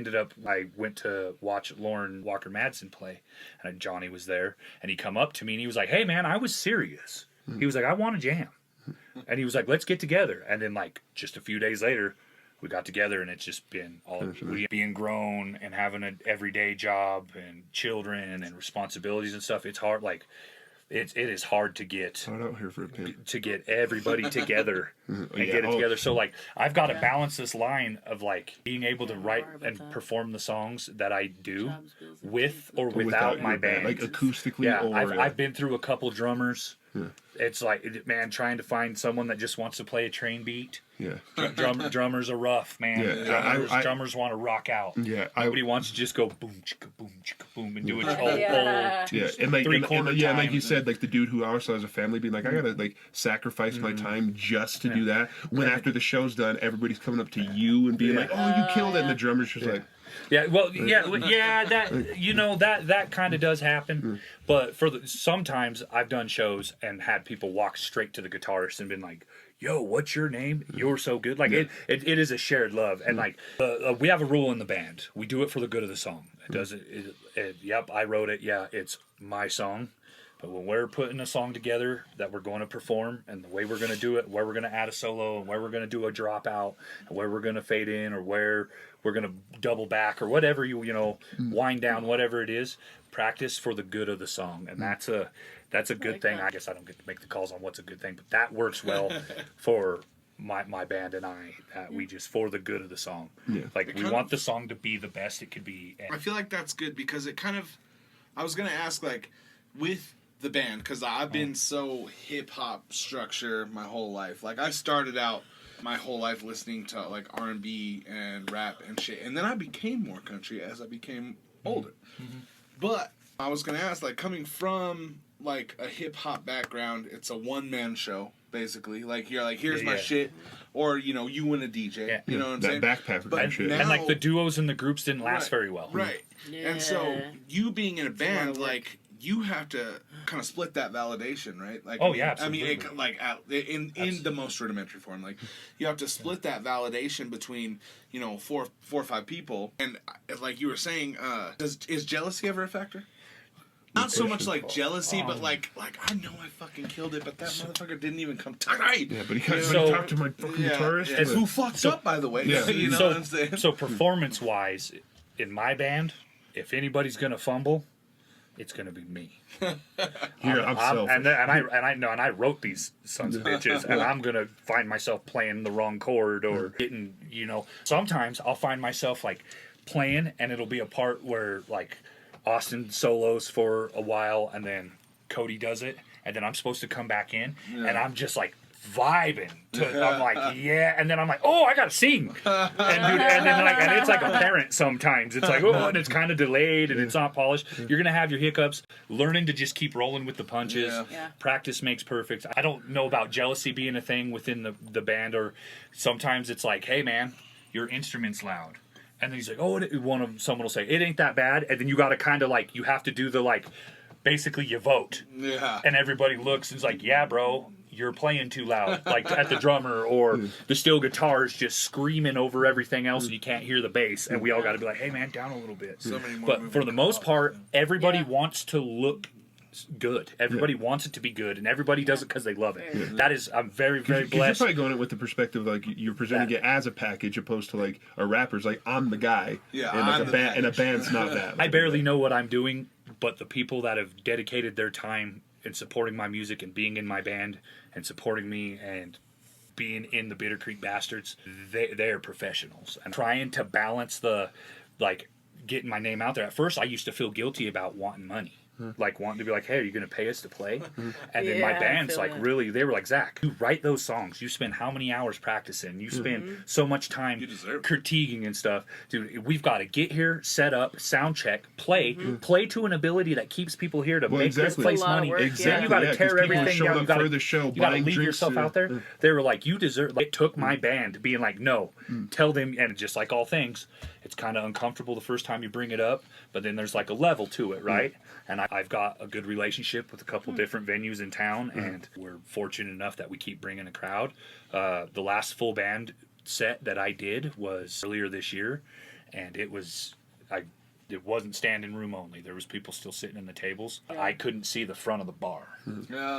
went to watch Lauren Walker Madsen play, and Johnny was there, and he come up to me and he was like, "Hey, man, I was serious." He was like, "I want to jam," and he was like, "Let's get together." And then like just a few days later, we got together, and it's just been being grown and having an everyday job and children and responsibilities and stuff. It's hard, like. It is hard to get out here for a pin. To get everybody together and get it together. So like I've got to balance this line of like being able to write and perform the songs that I do with or without my band, like acoustically. Yeah, I've been through a couple drummers. Yeah. It's like, man, trying to find someone that just wants to play a train beat. Yeah, drummers are rough, man. Yeah, drummers want to rock out. Yeah, nobody wants to just go boom, chicka boom, chicka boom, and do it and like 3/4 time. Like you said, like the dude who also has a family, being like, I gotta like sacrifice my time just to do that. When after the show's done, everybody's coming up to you and being like, "Oh, you killed it," and the drummer's just like. Yeah, well, that kind of does happen, but sometimes I've done shows and had people walk straight to the guitarist and been like, "Yo, what's your name? You're so good." Like it is a shared love, and like we have a rule in the band: we do it for the good of the song. It doesn't. Yep, I wrote it. Yeah, it's my song. But when we're putting a song together that we're going to perform, and the way we're going to do it, where we're going to add a solo, and where we're going to do a drop out, and where we're going to fade in, or where we're going to double back, or whatever wind down, whatever it is, practice for the good of the song, and that's a good thing. I guess I don't get to make the calls on what's a good thing, but that works well for my band and I. We just for the good of the song. Yeah. Like we want the song to be the best it could be. I feel like that's good because it kind of. I was gonna ask like with the band because I've been so hip hop structure my whole life. Like I started out my whole life listening to like R&B and rap and shit, and then I became more country as I became older. But I was gonna ask, like coming from like a hip hop background, it's a one man show basically. Like you're like, here's my shit, or you and a DJ. Yeah. You know what I'm saying? Backpack shit. And like the duos and the groups didn't last very well. Right. Yeah. And so you being in a band, like. You have to kind of split that validation, right? Like, absolutely. I mean, in the most rudimentary form, like you have to split that validation between four or five people, and like you were saying, is jealousy ever a factor? Not so much like jealousy, but like I know I fucking killed it, but that motherfucker didn't even come tonight. Yeah, but he talked to my fucking guitarist. And who fucked up, by the way? Yeah. You know what I'm saying? So performance-wise, in my band, if anybody's gonna fumble, it's gonna be me. I'm selfish. And I know, and I wrote these sons of bitches, and I'm gonna find myself playing the wrong chord or getting, Sometimes I'll find myself like playing, and it'll be a part where like Austin solos for a while, and then Cody does it, and then I'm supposed to come back in, and I'm just like vibing. I'm like, and then I'm like, oh, I gotta sing, and it's like a parent sometimes. It's like, oh, and it's kind of delayed, and it's not polished. You're gonna have your hiccups. Learning to just keep rolling with the punches. Practice makes perfect. I don't know about jealousy being a thing within the band, or sometimes it's like, hey man, your instrument's loud. And then he's like, oh, someone will say, it ain't that bad. And then you got to kind of like, you have to do the like, basically you vote. Yeah. And everybody looks and is like, yeah, bro, you're playing too loud, like at the drummer, or the steel guitar is just screaming over everything else and you can't hear the bass, and we all got to be like, hey man, down a little bit. So many more But for the most part, everybody Yeah. wants to look good. Everybody wants it to be good, and everybody does it because they love it. That is, I'm very, very Because you're blessed. probably going it with the perspective like you're presenting it as a package, opposed to like a rapper's like I'm the guy, Yeah, and like I'm a the band, and a package. band's not that. I barely know what I'm doing, but the people that have dedicated their time in supporting my music and being in my band and supporting me and being in the Bitter Creek Bastards, they're professionals. I'm trying to balance the, like, getting my name out there. At first, I used to feel guilty about wanting money. Like wanting to be like, hey, are you going to pay us to play? And then my Yeah, I band's feel like, that. really, they were like, Zach, you write those songs. You spend how many hours practicing? You spend so much time You deserve it. critiquing and stuff. Dude, we've got to get here, set up, sound check, play to an ability that keeps people here to Well, make exactly. this place It's a lot of money. work, Exactly. Then you got to yeah, tear 'cause people everything showed down. up You got for the show, you got to buying leave drinks, yourself out there. They were like, you deserve. Like, it took my band being like, no, tell them, and just like all things, it's kind of uncomfortable the first time you bring it up, but then there's like a level to it, right? And I've got a good relationship with a couple different venues in town, and we're fortunate enough that we keep bringing a crowd. The last full band set that I did was earlier this year, and it wasn't standing room only. There was people still sitting in the tables. I couldn't see the front of the bar. Oh,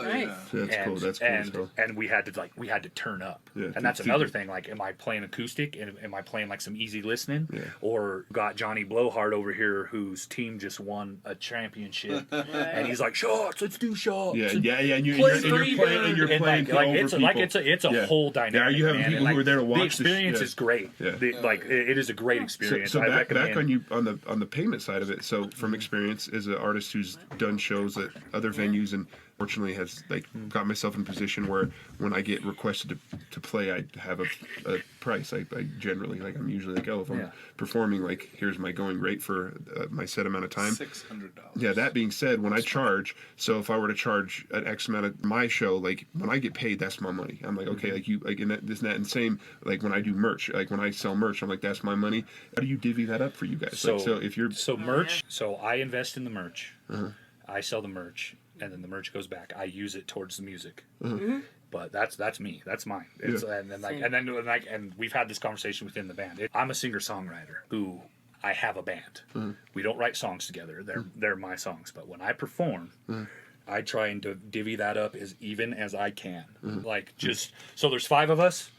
Nice. yeah. That's cool. That's cool as hell. And we had to turn up. Yeah, and that's to- another thing. Like, am I playing acoustic? And am I playing like some easy listening? Yeah. Or got Johnny Blowhard over here, whose team just won a championship, and he's like, shots, let's do shots. Yeah, and yeah, and you're play playing, three, and you're and playing like over it's people. it's a Yeah. whole dynamic. Yeah, are you having man, people and, who are there to watch the the sh- experience yeah. is great. Yeah. It is a great experience. So I back recommend. on you on the payment side of it. So from experience as an artist who's done shows at other venues and fortunately has like got myself in a position where when I get requested to play, I have a price. I generally like I'm usually like, oh, if I'm Yeah. performing, like here's my going rate for my set amount of time. $600. Yeah, that being said, when I charge, so if I were to charge an X amount of my show, like when I get paid, that's my money. I'm like, okay, like you, like and this and that, and same like when I do merch, like when I sell merch, I'm like, that's my money. How do you divvy that up for you guys? So, Like, so if you're, so merch. So I invest in the merch. I sell the merch, and then the merch goes back. I use it towards the music. But that's me. That's mine. It's, and then and we've had this conversation within the band. I'm a singer-songwriter who I have a band. We don't write songs together. They're my songs. But when I perform, I try and divvy that up as even as I can. Like just so there's 5 of us.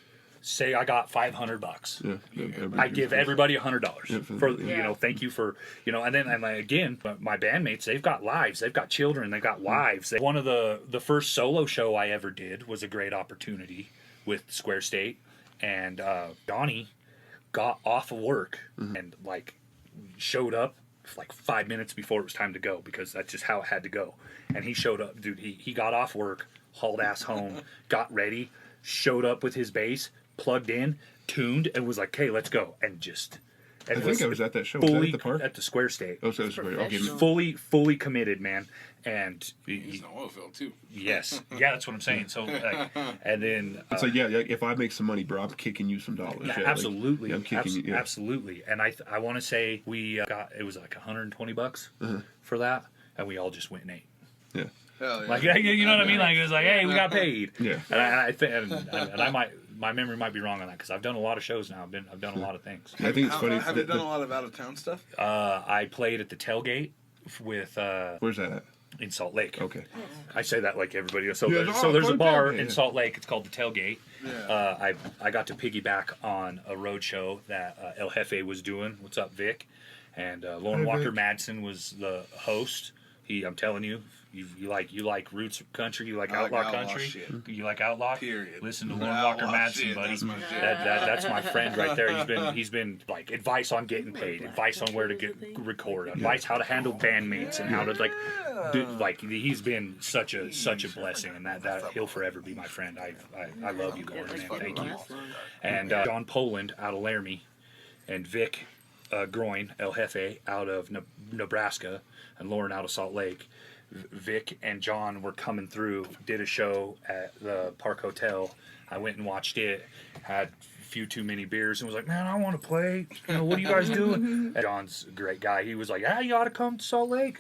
Say I got $500. I give everybody $100 for thank you for and then and again my bandmates, they've got lives, they've got children, they've got wives. One of the first solo show I ever did was a great opportunity with Square State, and Donnie got off of work and like showed up like 5 minutes before it was time to go because that's just how it had to go. And he showed up, dude. He got off work, hauled ass home, got ready, showed up with his bass, plugged in, tuned, and was like, "Hey, let's go!" And just, I think I was at that show. Was that fully at the park? at the Square State. Oh, so okay. Professional. Fully committed, man. And He's an oil field, too. yes, yeah, that's what I'm saying. So, and then It's like, yeah, if I make some money, bro, I'm kicking you some dollars. yeah, like, absolutely, yeah, I'm kicking you. Yeah. absolutely. And I want to say we got it was like $120 for that, and we all just went and ate. Yeah. Hell yeah. Like, you know what I mean? Like, it was like, hey, we got paid. Yeah. And I think, and I might, my memory might be wrong on that because I've done a lot of shows now. I've done a lot of things. I think it's funny. Have you done a lot of out-of-town stuff? I played at the Tailgate with Where's that at? in Salt Lake. Okay. I say that like everybody else. So, Yeah, there's a fun bar tailgate, in yeah. Salt Lake. It's called the Tailgate. Yeah. I got to piggyback on a road show that El Jefe was doing. What's up, Vic? And Lauren Hey, Walker Vic. Madsen was the host. I'm telling you, you like roots country, you like I like outlaw outlaw country, shit. you like outlaw. Period. Listen to Lauren Walker Outlaw Madsen, shit, buddy. that's my shit. That's my friend right there. He's been like advice on getting paid, advice on where to record, advice how to handle bandmates and how to he's been such a blessing, and that he'll forever be my friend. I love you, Lauren, man. Thank you. And John Poland out of Laramie, and Vic Groin, El Jefe, out of Nebraska, and Lauren out of Salt Lake. Vic and John were coming through, did a show at the Park Hotel. I went and watched it, had a few too many beers, and was like, man, I want to play. What are you guys doing? And John's a great guy. He was like, yeah, you ought to come to Salt Lake.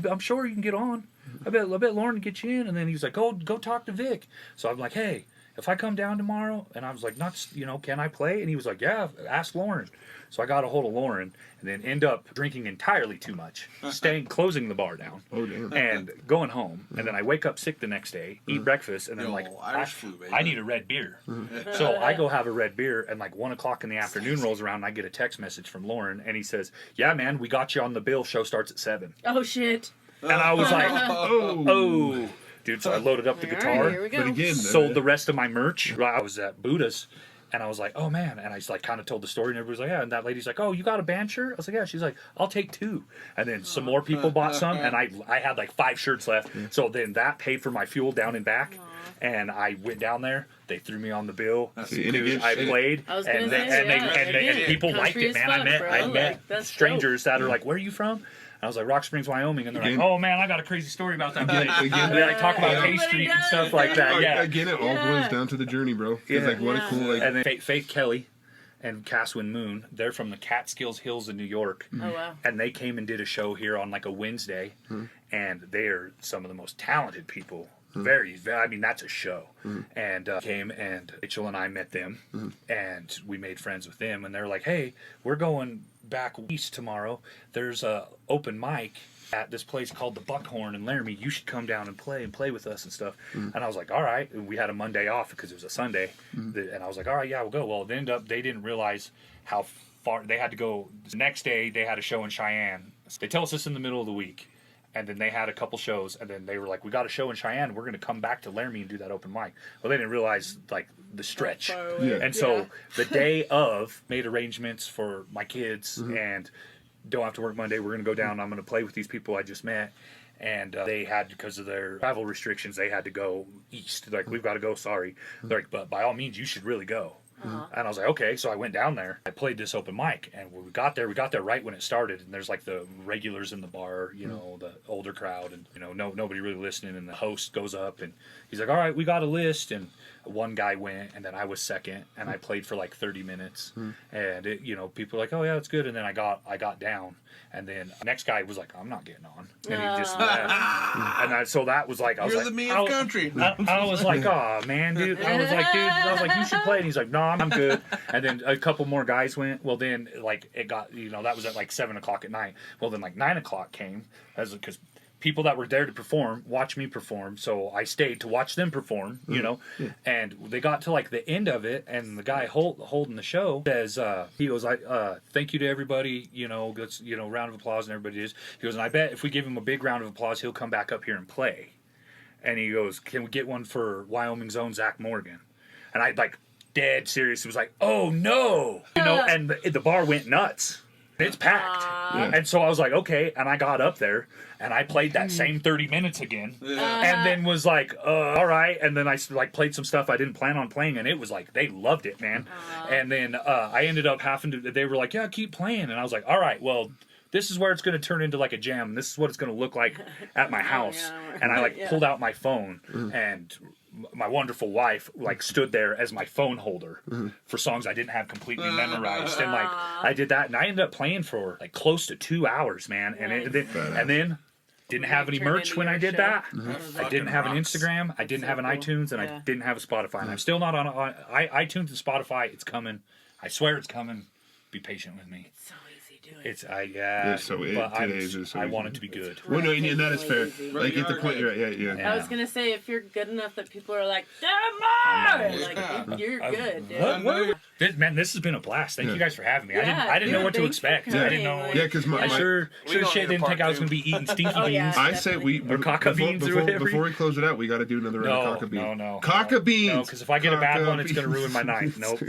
I'm sure you can get on. I bet Lauren can get you in. And then he was like, go talk to Vic. So I'm like, hey, if I come down tomorrow, and I was like, can I play? And he was like, yeah, ask Lauren. So I got a hold of Lauren, and then end up drinking entirely too much, closing the bar down, and going home. And then I wake up sick the next day, eat breakfast, and then Irish flu, baby. I need a red beer. So I go have a red beer, and 1 o'clock in the afternoon rolls around, and I get a text message from Lauren, and he says, yeah, man, we got you on the bill. Show starts at 7. Oh, shit. And I was like, oh. Dude, so I loaded up the guitar, Right, here we go. But again, sold the rest of my merch. I was at Buddha's, and I was like, oh man. And I just kind of told the story, and everybody was like, yeah. And that lady's like, oh, you got a band shirt? I was like, yeah. She's like, I'll take 2. And then some more people bought some, and I had 5 shirts left. So then that paid for my fuel down and back. And I went down there. They threw me on the bill. I played, and people liked it, man. I met strangers that are like, where are you from? I was like, Rock Springs, Wyoming, and they're like, oh man, I got a crazy story about that place. And they talk about K Street and stuff like that. Yeah. Again, it all boils down to the journey, bro. It's what a cool And then Faith Kelly and Caswin Moon, they're from the Catskills Hills in New York. Oh wow. And they came and did a show here on a Wednesday, and they're some of the most talented people. That's a show. And came, and Rachel and I met them, and we made friends with them, and they're like, hey, we're going back east tomorrow. There's a open mic at this place called the Buckhorn in Laramie. You should come down and play with us and stuff. And I was like, all right. And we had a Monday off because it was a Sunday. And I was like, all right, yeah, we'll go. Well, it ended up, they didn't realize how far they had to go. The next day, they had a show in Cheyenne. They tell us this in the middle of the week. And then they had a couple shows, and then they were like, we got a show in Cheyenne. We're going to come back to Laramie and do that open mic. Well, they didn't realize, the stretch. And so the day of, made arrangements for my kids, and don't have to work Monday. We're going to go down. I'm going to play with these people I just met. And they had, because of their travel restrictions, they had to go east. We've got to go, sorry. They're like, but by all means, you should really go. And I was like, okay. So I went down there. I played this open mic, and when we got there right when it started. And there's the regulars in the bar, the older crowd, and nobody really listening. And the host goes up, and he's like, all right, we got a list. And one guy went, and then I was second, and I played for 30 minutes. And it, people were like, oh yeah, that's good. And then I got down. And then the next guy was like, I'm not getting on. And he just left. And so that was I was You're the me of country. I was like, oh, man, dude. I was like, you should play. And he's like, no, I'm good. And then a couple more guys went. Well, then, it got, that was at 7 o'clock at night. Well, then 9 o'clock came, because people that were there to perform watched me perform, so I stayed to watch them perform, and they got to the end of it, and the guy holding the show says, he goes, thank you to everybody, gets, round of applause, and everybody is. He goes, and I bet if we give him a big round of applause, he'll come back up here and play. And he goes, can we get one for Wyoming's own Zach Morgan? And I dead serious. It was like, oh no, and the bar went nuts. It's packed. And so I was like, okay. And I got up there, and I played that same 30 minutes again. And then was like, all right. And then I played some stuff I didn't plan on playing, and it was they loved it, man. And then I ended up having to, they were like, yeah, keep playing. And I was like, all right, well, this is where it's going to turn into a jam. This is what it's going to look like at my house. And I pulled out my phone, and my wonderful wife stood there as my phone holder for songs I didn't have completely memorized, and I did that, and I ended up playing for close to 2 hours, man. And then didn't have any merch when I did that. I didn't have an Instagram, I didn't have an iTunes, and I didn't have a Spotify. And I'm still not on iTunes and Spotify. It's coming. I swear it's coming. Be patient with me. So easy doing. It's I want it to be good. Well, no, and that is fair. At the point, I was gonna say, if you're good enough that people are like, damn, you're good, dude. This has been a blast. Thank you guys for having me. I didn't know what to expect. I didn't know. Yeah, because I sure shit didn't think I was gonna be eating stinky beans. I say or caca beans or whatever. Before we close it out, we got to do another round of caca beans. No. Caca beans. No, because if I get a bad one, it's gonna ruin my night. Nope.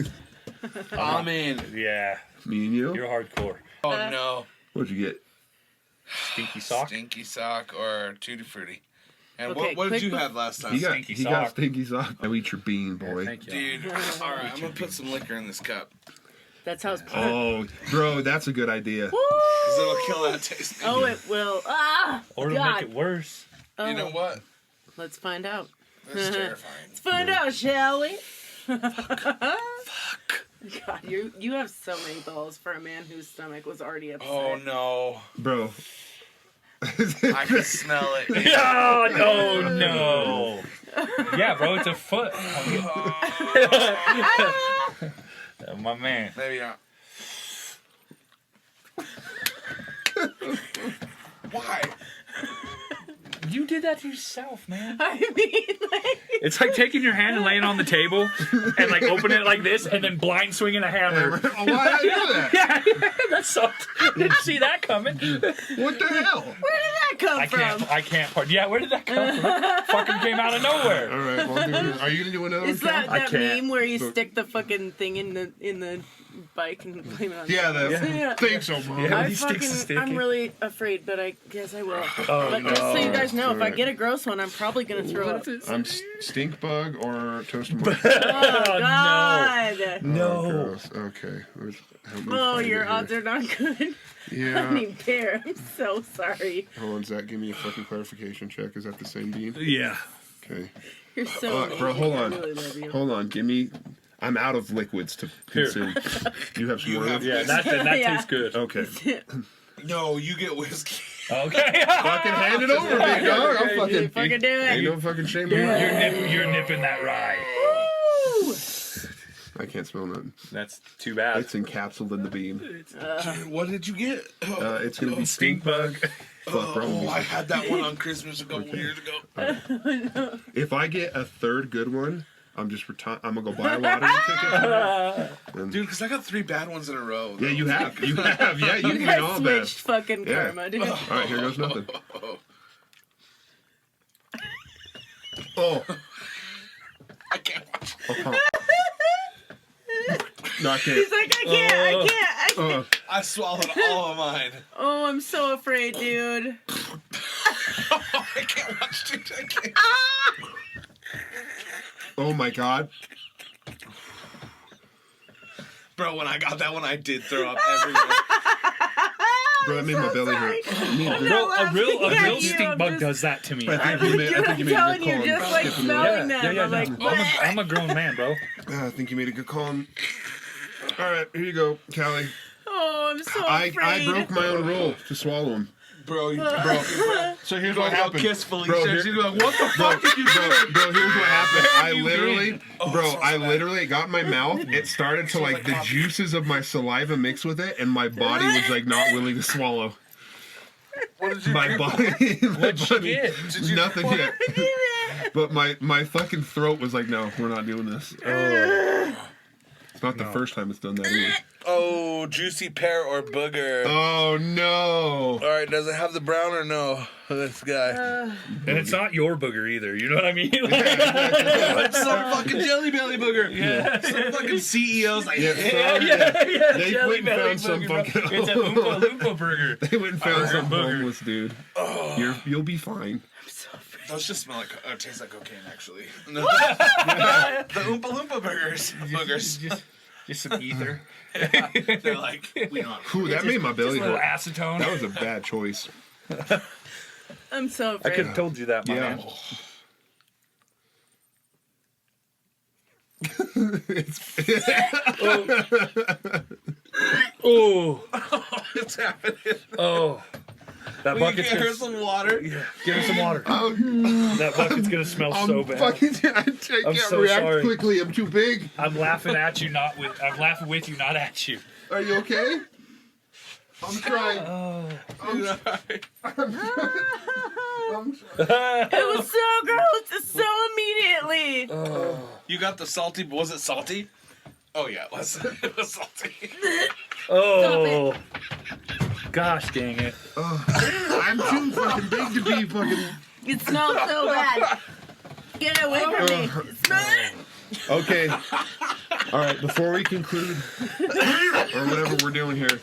I'm in. Yeah. Me and you? You're hardcore. Oh no. What'd you get? Stinky sock? Stinky sock or Tutti Frutti. And Okay, what did you have last time? He got sock. stinky sock. I eat your bean, boy. Thank you. Dude, alright, I'm gonna put some liquor in this cup. That's how it's put. Oh, bro, that's a good idea. Because it'll kill that taste. Oh, it will. Or it'll make it worse. You know what? Let's find out. That's terrifying. Let's find out, shall we? Fuck. God, you have so many balls for a man whose stomach was already upset. Oh no. Bro, I can smell it. Oh, no. Yeah, bro, it's a foot. My man. Maybe not. Why? You did that to yourself, man. I mean, like, It's like taking your hand and laying it on the table and like opening it like this and then blind swinging a hammer. Oh, why did I do that? Yeah, that sucked. Didn't see that coming. What the hell? where did that come from? I can't part. Yeah, where did that come from? Fucking came out of nowhere. All right, well, are you gonna do another Is one? that I that can't. meme where you stick the fucking thing in the bike and blame it on? Yeah, thanks so much. Yeah. I He sticks the stick I'm in. really afraid, but I guess I will. Oh, But just so you guys know, if I Alright. get a gross one, I'm probably gonna throw up. I'm stink bug or toast and mush. Oh God! No. gross. Okay. Help me Oh, find your it here. odds are not good. Yeah. I mean, Bear, I'm so sorry. Hold on, Zach. Give me a fucking clarification check. Is that the same bean? Yeah. Okay. You're so amazing. Bro, hold on. I really love you. Hold on. Give me. I'm out of liquids to consume. You have some more? Yeah, that Yeah. tastes good. Okay. No, you get whiskey. Okay. Fucking hand it over, big dog. I'm fucking. Fucking do Ain't it. no fucking shame. You're nipping that rye. Woo! I can't smell nothing. That's too bad. It's encapsulated in the bean. Dude, what did you get? It's gonna be stink bug. Fuck, probably. I had that one on Christmas a couple years ago. If I get a third good one, I'm gonna go buy a lottery ticket. And, Dude, because I got 3 bad ones in a row. yeah, you have. You have. Yeah, you You can be guys all bad. switched fucking Yeah. karma, dude. All right, here goes nothing. Oh. I can't watch. Oh. No, I can't. He's like, I can't. I swallowed all of mine. Oh, I'm so afraid, dude. I can't watch it. I can't. Oh my god. Bro, when I got that one, I did throw up everywhere. Bro, that made my belly hurt. Bro, a real at you, stink I'm bug just- does that to me. I think you made a I'm good telling call. you, on just like skipping smelling the- them. I'm like, no. I'm a grown man, bro. I think you made a good call. All right, here you go, Callie. oh, I'm so I afraid. broke my own rule to swallow them. Bro, So here's Go what happened. kiss Felicia. Bro, here- She's like, what the Bro, fuck did you do? bro, here's what happened. I you literally, did. Oh, bro, so I bad. literally got in my mouth. It started to like the juices of my saliva mix with it, and my body was like not willing to swallow. What did you My do? body, What'd you get? nothing yet. But my fucking throat was like, no, we're not doing this. It's not the first time it's done that either. Oh, juicy pear or booger. Oh no! All right, does it have the brown or no? This guy. And it's not your booger either. You know what I mean? It's some fucking jelly belly booger. Yeah. Some fucking CEO's like, Yeah, They Jelly went and belly found some booger, bro. fucking. It's a Oompa Loompa burger. They went and found some booger. homeless dude. You'll be fine. those just smell like, taste like cocaine actually. The Oompa Loompa burgers. Boogers. Just some ether. They're like, we don't. Ooh, that made my belly Just a little hurt. acetone. That was a bad choice. I'm so I afraid. could have told you that, my Yeah. man. Oh, It's happening. oh. That We bucket's get her gonna, some water. give her some water. I'm That bucket's gonna smell so bad. fucking. I can't so react sorry. quickly. I'm too big. I'm laughing at you, not with. I'm laughing with you, not at you. Are you okay? I'm trying. It was so gross, so immediately. You got the salty. Was it salty? Oh yeah, it was. It was salty. Oh, gosh dang it! I'm too fucking big to be fucking. It smells so bad. Get it away from me. Smell it. Okay. All right. Before we conclude, or whatever we're doing here,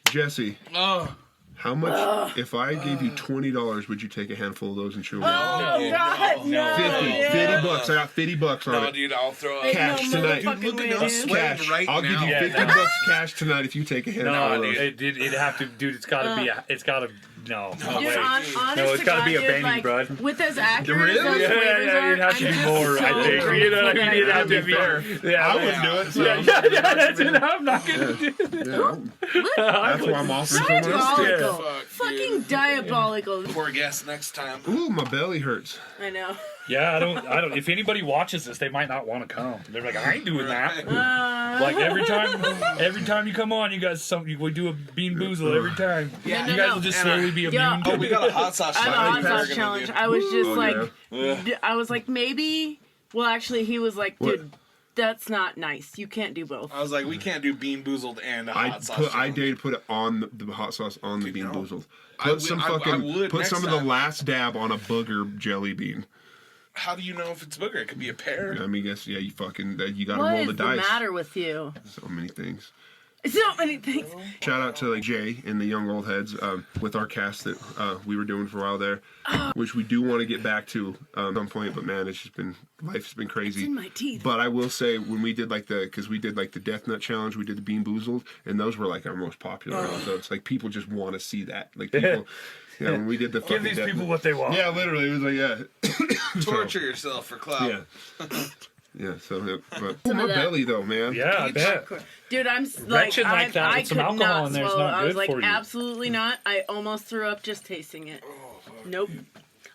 Jesse. Oh. How much? If I gave you $20, would you take a handful of those and chew them? Oh, God, no. 50 bucks. I got $50 on No, it. dude, I'll throw Ain't up. Cash no tonight. motherfucking Dude, look way, at us dude. sweating Cash. right I'll give you now. Yeah, $50 no. cash tonight if you take a handful No, of those. it'd have to, dude. It's gotta be. It's gotta No. Dude, Wait. honest No, it's to gotta God, be a dude, Benny, like, bud. with as accurate Really? as those Yeah, flavors are, you'd have to I'm be just more, so I think. grateful You know, that I you'd have to did be it. Yeah, I wouldn't do it. So that's it. I'm not gonna do it. that's why I'm offering someone else. Diabolical. Fuck, Fucking dude. diabolical. Poor guest next time. Ooh, my belly hurts. I know. Yeah, I don't. If anybody watches this, they might not want to come. They're like, I ain't doing that. Like every time you come on, you guys we do a bean boozle every time. Yeah. You guys will just slowly be immune Oh, to we it. got a hot sauce I have a challenge. hot we're sauce gonna challenge. do. I was just Oh, like, I was like, maybe. Well, actually, he was like, What? dude, that's not nice. You can't do both. I was like, we can't do bean boozled and a hot sauce I challenge. dare to put it on the hot sauce on the bean no. boozled. I Put some would- I would put next some of the time. last dab on a booger jelly bean. How do you know if it's booger? It could be a pear. I mean, guess you fucking you got to What roll is the the dice. matter with you? So many things. So many things. Shout out to like Jay and the Young Old Heads with our cast that we were doing for a while there, which we do want to get back to at some point. But man, it's just been life's been crazy. It's in my teeth. But I will say when we did because we did like the Death Nut Challenge, we did the Bean Boozled, and those were like our most popular. So it's like people just want to see that. Like people, yeah. When we did the Give fucking these Death people Nut- what they want. Yeah, literally, it was like Torture yourself for clout. yeah. Yeah, so but my belly though, man. Yeah, I bet. Dude, I'm Wretched like that I with some could alcohol not in there is swallow. not I was good like, for you. absolutely not. I almost threw up just tasting it. Nope.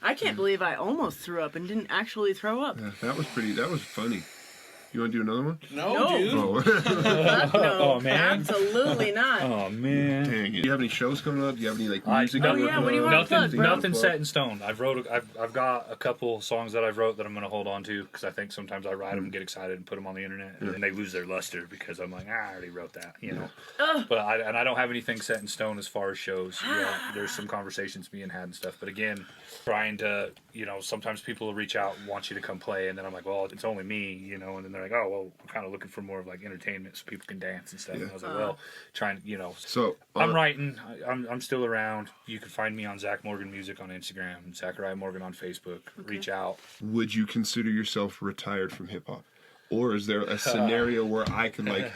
I can't believe I almost threw up and didn't actually throw up. Yeah, that was funny. You want to do another one? No, No. dude. Oh, Fuck no. Oh, man. Absolutely not. Oh man. dang it. Do you have any shows coming up? Do you have any like music? no, you're yeah, working what do you on? want to plug, bro? Nothing set in stone. I've got a couple songs that I've wrote that I'm gonna hold on to because I think sometimes I write them and get excited and put them on the internet and then they lose their luster because I'm like, I already wrote that, you know. But I don't have anything set in stone as far as shows. Yeah, there's some conversations being had and stuff. But again, trying to, you know, sometimes people will reach out and want you to come play, and then I'm like, well, it's only me, you know, and then they're like, oh, well, we're kind of looking for more of like entertainment so people can dance and stuff. And I was like, well, trying, you know. So I'm writing. I'm still around. You can find me on Zach Morgan Music on Instagram, Zachariah Morgan on Facebook. Reach out. would you consider yourself retired from hip hop? Or is there a scenario where I can like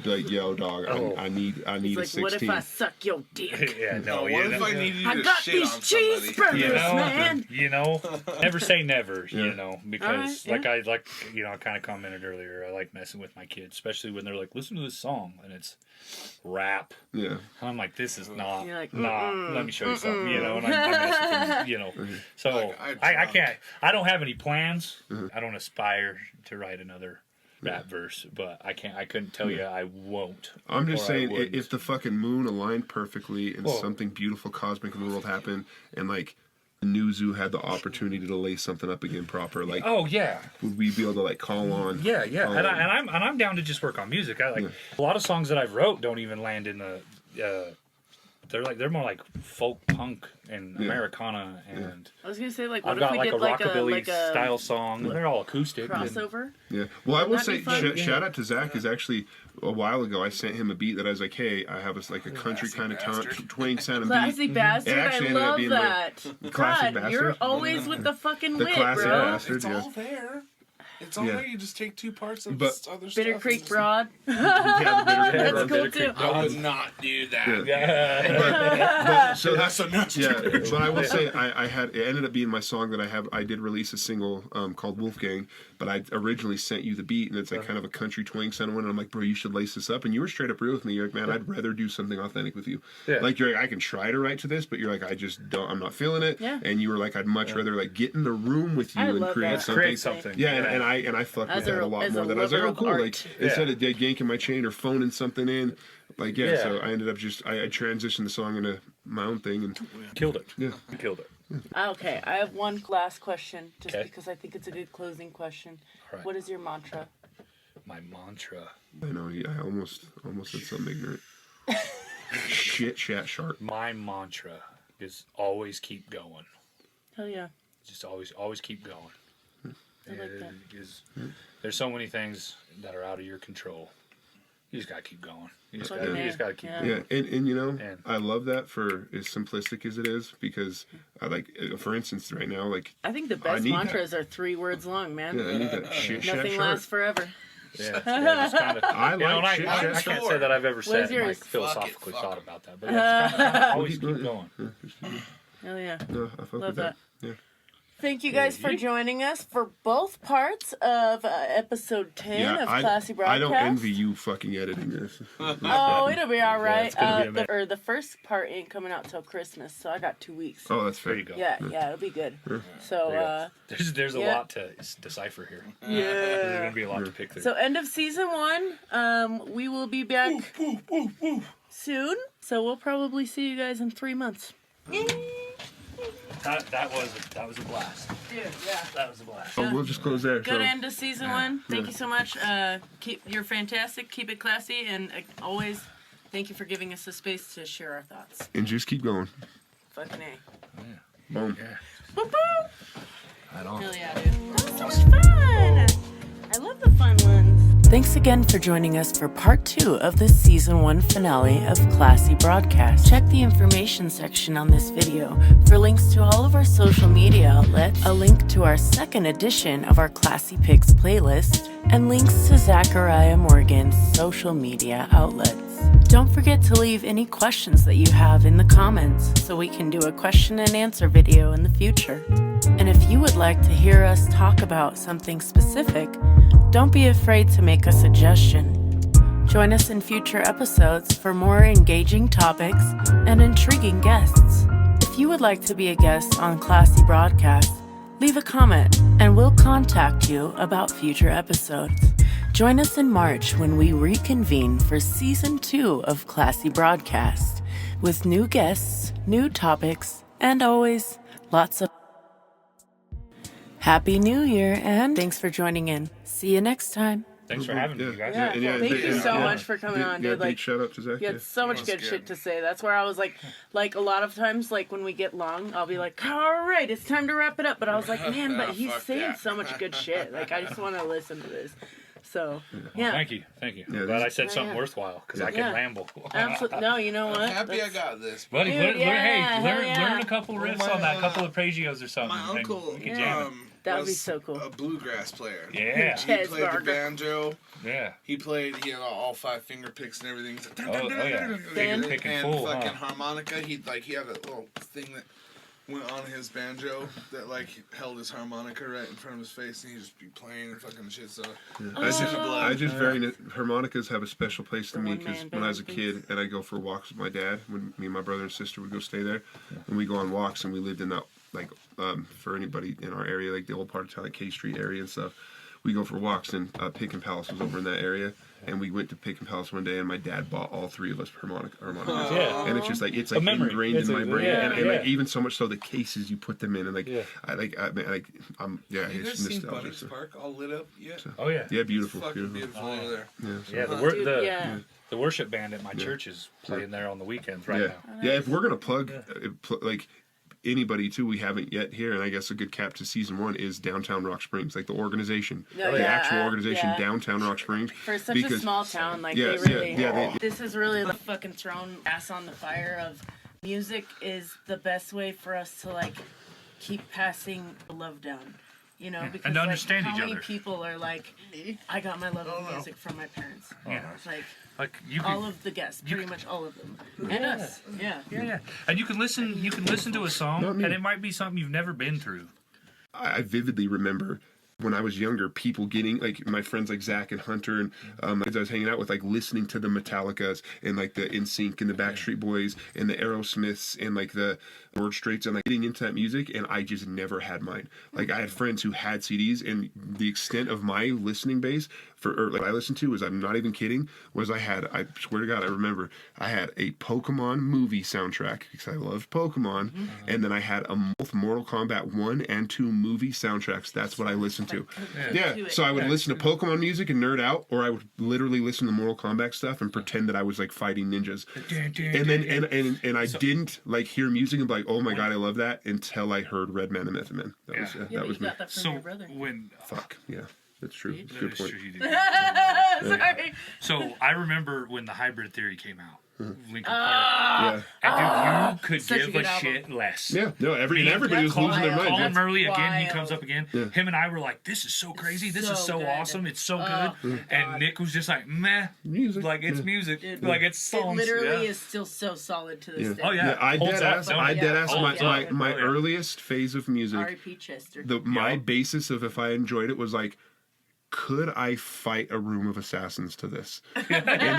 be like, yo, dog, I need It's a like, 16. what if I suck your dick? Yeah, no. What you if know, I needed you I to got shit these on somebody? cheeseburgers, you know, man. you know, never say never. You know, because Alright, I kind of commented earlier. I like messing with my kids, especially when they're like, listen to this song and it's rap. Yeah. And I'm like, this is not, You're like, let me show you something, you know, and I mess with them, you know. So Like, I can't, I don't have any plans. I don't aspire to write another rap verse, but I couldn't tell you I won't. I'm just or I saying, wouldn't. if the fucking moon aligned perfectly and something beautiful, cosmic in the world happened, and like NUZU had the opportunity to lay something up again proper, like, Oh yeah, would we be able to like call on? yeah, call and on- I'm down to just work on music. I like a lot of songs that I've wrote don't even land in the. They're more like folk punk and Americana, and I was gonna say, like, what I've if got we like did a like rockabilly a style song. They're all acoustic. and- crossover? Yeah. Well, I will That'd say, be fun. shout out to Zach. Is actually a while ago I sent him a beat that I was like, hey, I have a country Classy kind of bastard. twang sound Classy beat. bastard, It actually I ended up love being my- that. Classic God, you're bastard. always with the fucking The wit, classic bro. bastard. It's yeah. all there. It's all Yeah. there. You just take two parts of But- other stuff. Bitter and Creek just- Broad. Yeah, the bitter That's Creek cool Bitter Creek too. I would not do that. Yeah. But so that's enough. yeah. But I will say I had it ended up being my song that I did release a single called Wolfgang, but I originally sent you the beat and it's like kind of a country twang sound one and I'm like, bro, you should lace this up, and you were straight up real with me. You're like, man, I'd rather do something authentic with you. Yeah. Like you're like, I can try to write to this, but you're like, I just don't, I'm not feeling it. Yeah. And you were like, I'd much rather like get in the room with you I and love create that. something. Create something. Yeah, and I fucked As with that a lot as more. That I was like, lover oh of cool. art. Like instead of dead yanking my chain or phoning something in, like Yeah. so I ended up just I transitioned the song into my own thing and Killed it. yeah. Killed it. Okay, I have one last question, just Okay. because I think it's a good closing question. Alright. What is your mantra? My mantra. I know. I almost said something ignorant. Shit, shat, shark. My mantra is always keep going. Hell yeah. Just always keep going. I like that. There's so many things that are out of your control. You just gotta keep going. You just Fucking gotta keep yeah. going. Yeah, and you know, And- I love that for as simplistic as it is because I like, for instance, right now, like, I think the I best need mantras are 3 words long, man. yeah, I need that shit, shat, Nothing shark. lasts forever. just kind of. I like shit. I can't say that I've ever said yours? like philosophically thought about that, but that's kind of always keep going. Hell yeah. No, I fuck Love with that. Yeah. Thank you guys for joining us for both parts of episode 10 of Classy Broadcast. I don't envy you fucking editing this. Oh, it'll be all right. it's gonna be amazing. The first part ain't coming out till Christmas, so I got 2 weeks. Oh, that's fair. There you go. Yeah, it'll be good. So, There's a lot to decipher here. yeah. There's gonna be a lot to pick through. So, end of season 1. We will be back soon. So, we'll probably see you guys in 3 months. That was a blast. Dude, yeah. That was a blast. Oh, we'll just close there. Good end of season 1. Thank you so much. You're fantastic. Keep it classy, and always thank you for giving us the space to share our thoughts. And just keep going. Fucking A. Boom. Yeah. Boop, boop. Right on. Hell yeah, dude. That was so much fun. I love the fun ones. Thanks again for joining us for part 2 of the season 1 finale of Classy Broadcast. Check the information section on this video for links to all of our social media outlets, a link to our second edition of our Classy Picks playlist, and links to Zachariah Morgan's social media outlets. Don't forget to leave any questions that you have in the comments so we can do a question and answer video in the future. And if you would like to hear us talk about something specific, don't be afraid to make a suggestion. Join us in future episodes for more engaging topics and intriguing guests. If you would like to be a guest on Classy Broadcast, leave a comment and we'll contact you about future episodes. Join us in March when we reconvene for Season 2 of Classy Broadcast with new guests, new topics, and always lots of Happy New Year, and thanks for joining in. See you next time. Thanks for having me, you guys. Thank you so much for coming on, dude. Big shout out to Zach. You had so much good shit to say. That's where I was like a lot of times, like when we get long, I'll be like, all right, it's time to wrap it up. But I was like, man, but he's saying so much good shit. Like, I just want to listen to this. So, yeah. Thank you. Yeah, Glad I said something worthwhile because I can ramble. Absolutely. No, you know what? I'm happy I got this. Buddy, Dude, learn a couple riffs on that, a couple of Pragios or something. My uncle, we can jam That would was be so cool. a bluegrass player. Yeah. He played the banjo. Yeah. He played, all 5 finger picks and everything. Oh yeah. Then- Picking And full, fucking huh? harmonica. He had a little thing that went on his banjo that held his harmonica right in front of his face, and he'd just be playing and fucking shit. So harmonicas have a special place to me because one-man when I was a band, kid and I go for walks with my dad, when me and my brother and sister would go stay there, and we go on walks, and we lived in that for anybody in our area, like the old part of town, like K Street area and stuff. We go for walks, and Pick and Palace was over in that area, and we went to Pick and Palace one day, and my dad bought all 3 of us harmonicas. Yeah. And it's just like memory. ingrained It's in my brain, and yeah. like even so much so the cases you put them in, and you it's guys seen nostalgia. Butters Park all lit up yet? Oh yeah. Yeah, beautiful, It's fucking beautiful. beautiful over there. Yeah, so- Yeah, the worship band at my church is playing there on the weekends right now. Yeah, if we're gonna plug like anybody too we haven't yet here, and I guess a good cap to season 1 is Downtown Rock Springs, like the organization, the actual organization, Downtown Rock Springs. For such a small town, like Yes, they really. they- This is really like fucking thrown ass on the fire of music is the best way for us to like keep passing the love down. You know, because and to understand how each many other. people are like, I got my love of music from my parents. Yeah. Like you all can, of the guests, pretty much all of them, and us. Yeah. And you can listen to a song, Not me. and it might be something you've never been through. I vividly remember when I was younger, people getting, like, my friends like Zach and Hunter and kids I was hanging out with, like, listening to the Metallicas and, like, the NSYNC and the Backstreet Boys and the Aerosmiths and, like, the George Straits and, like, getting into that music, and I just never had mine. Like, I had friends who had CDs, and the extent of my listening base I listened to, I'm not even kidding, was I swear to God, I remember, I had a Pokemon movie soundtrack, because I loved Pokemon, and then I had both Mortal Kombat 1 and 2 movie soundtracks. That's what I listened to. Yeah, so I would listen to Pokemon music and nerd out, or I would literally listen to Mortal Kombat stuff and pretend that I was, like, fighting ninjas. And then, and I didn't, like, hear music and be like, oh my God, I love that, until I heard Red Man and Method Man. That was me. Got that from your brother. Fuck, yeah. That's true. That's a good That is point. true, you did. Sorry. So I remember when the hybrid theory came out, Linkin Park. And dude, you could such a give good a album. shit less. Yeah, no, everybody was Colin, losing their Colin minds. Murray again, he wild. comes up again. Yeah. Him and I were like, this is so crazy. This is So so good. awesome. It's so Oh, good. And Nick was just like, meh. Music. Like, it's Yeah. music. Dude, Like, it's songs. It literally Yeah. is still so solid to this Yeah. day. Oh, yeah. Yeah, I Holds dead up, ass. don't I it? dead ass. Holds My up. my Oh, yeah. earliest phase of music. R.I.P. Chester. My Yeah. basis of if I enjoyed it was like, could I fight a room of assassins to this? And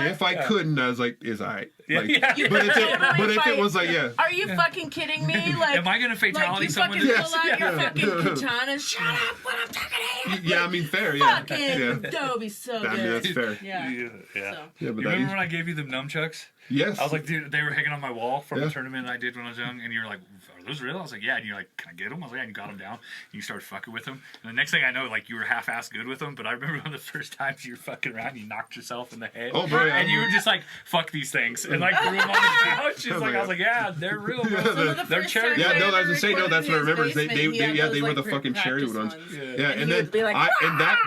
if I couldn't, I was like, is I? Yeah, Like, yeah. But if it was like, yeah. Are you fucking kidding me? Like, Am I going to like fatality you someone? fucking Yes, pull out your yeah. fucking katana. Shut up when I'm talking to you. Yeah, I mean, fair, yeah. Fucking, Yeah. that would be so I mean, good. that's fair. Yeah. Yeah. So. Yeah, but You that remember used, when I gave you them nunchucks? yes. I was like, dude, they were hanging on my wall from Yeah. a tournament I did when I was young, and you were like, are those real? I was like, yeah. And you're like, can I get them? I was like, yeah. And you got them down, and you started fucking with them. And the next thing I know, like, you were half-assed good with them, but I remember one of the first times you were fucking around, you knocked yourself in the head. Oh, bro, yeah. And you were just like, fuck these things, and like threw them on the couch. It's like, I was like, yeah, they're real, bro. Some of the They're first cherry. times Yeah, I no, ever I was gonna say, no, recorded that's in what I his remember. They basement, he had yeah, those, they were like, the fucking cherry practice ones. ones. Yeah, And and he then would be like,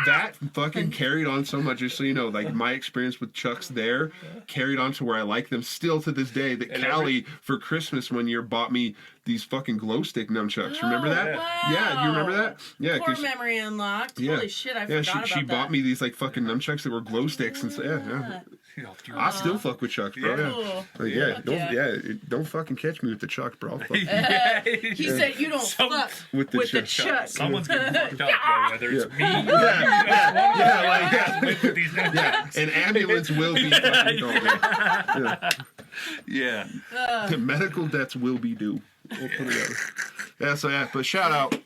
that fucking carried on so much. Just so you know, like my experience with Chucks there carried on to where I like them still to this day. That And Callie for Christmas one year bought me these fucking glow stick nunchucks. Remember that? wow. Yeah, do you remember that? Yeah, Core memory unlocked. yeah, Holy shit, I yeah, forgot she about that. bought me these like fucking nunchucks that were glow sticks and so yeah. I still fuck with Chucks, bro. Yeah, Cool. like, yeah, Fuck don't yeah. don't fucking catch me with the Chucks, bro. I'll fuck you. He said you don't fuck With with the the chuck. chuck. Someone's getting fucked up, bro, whether it's me or yeah, with these nunchucks. yeah. An ambulance will be fucking called. Yeah. Medical debts will be due. We'll put it out. Yeah, so yeah, but shout out.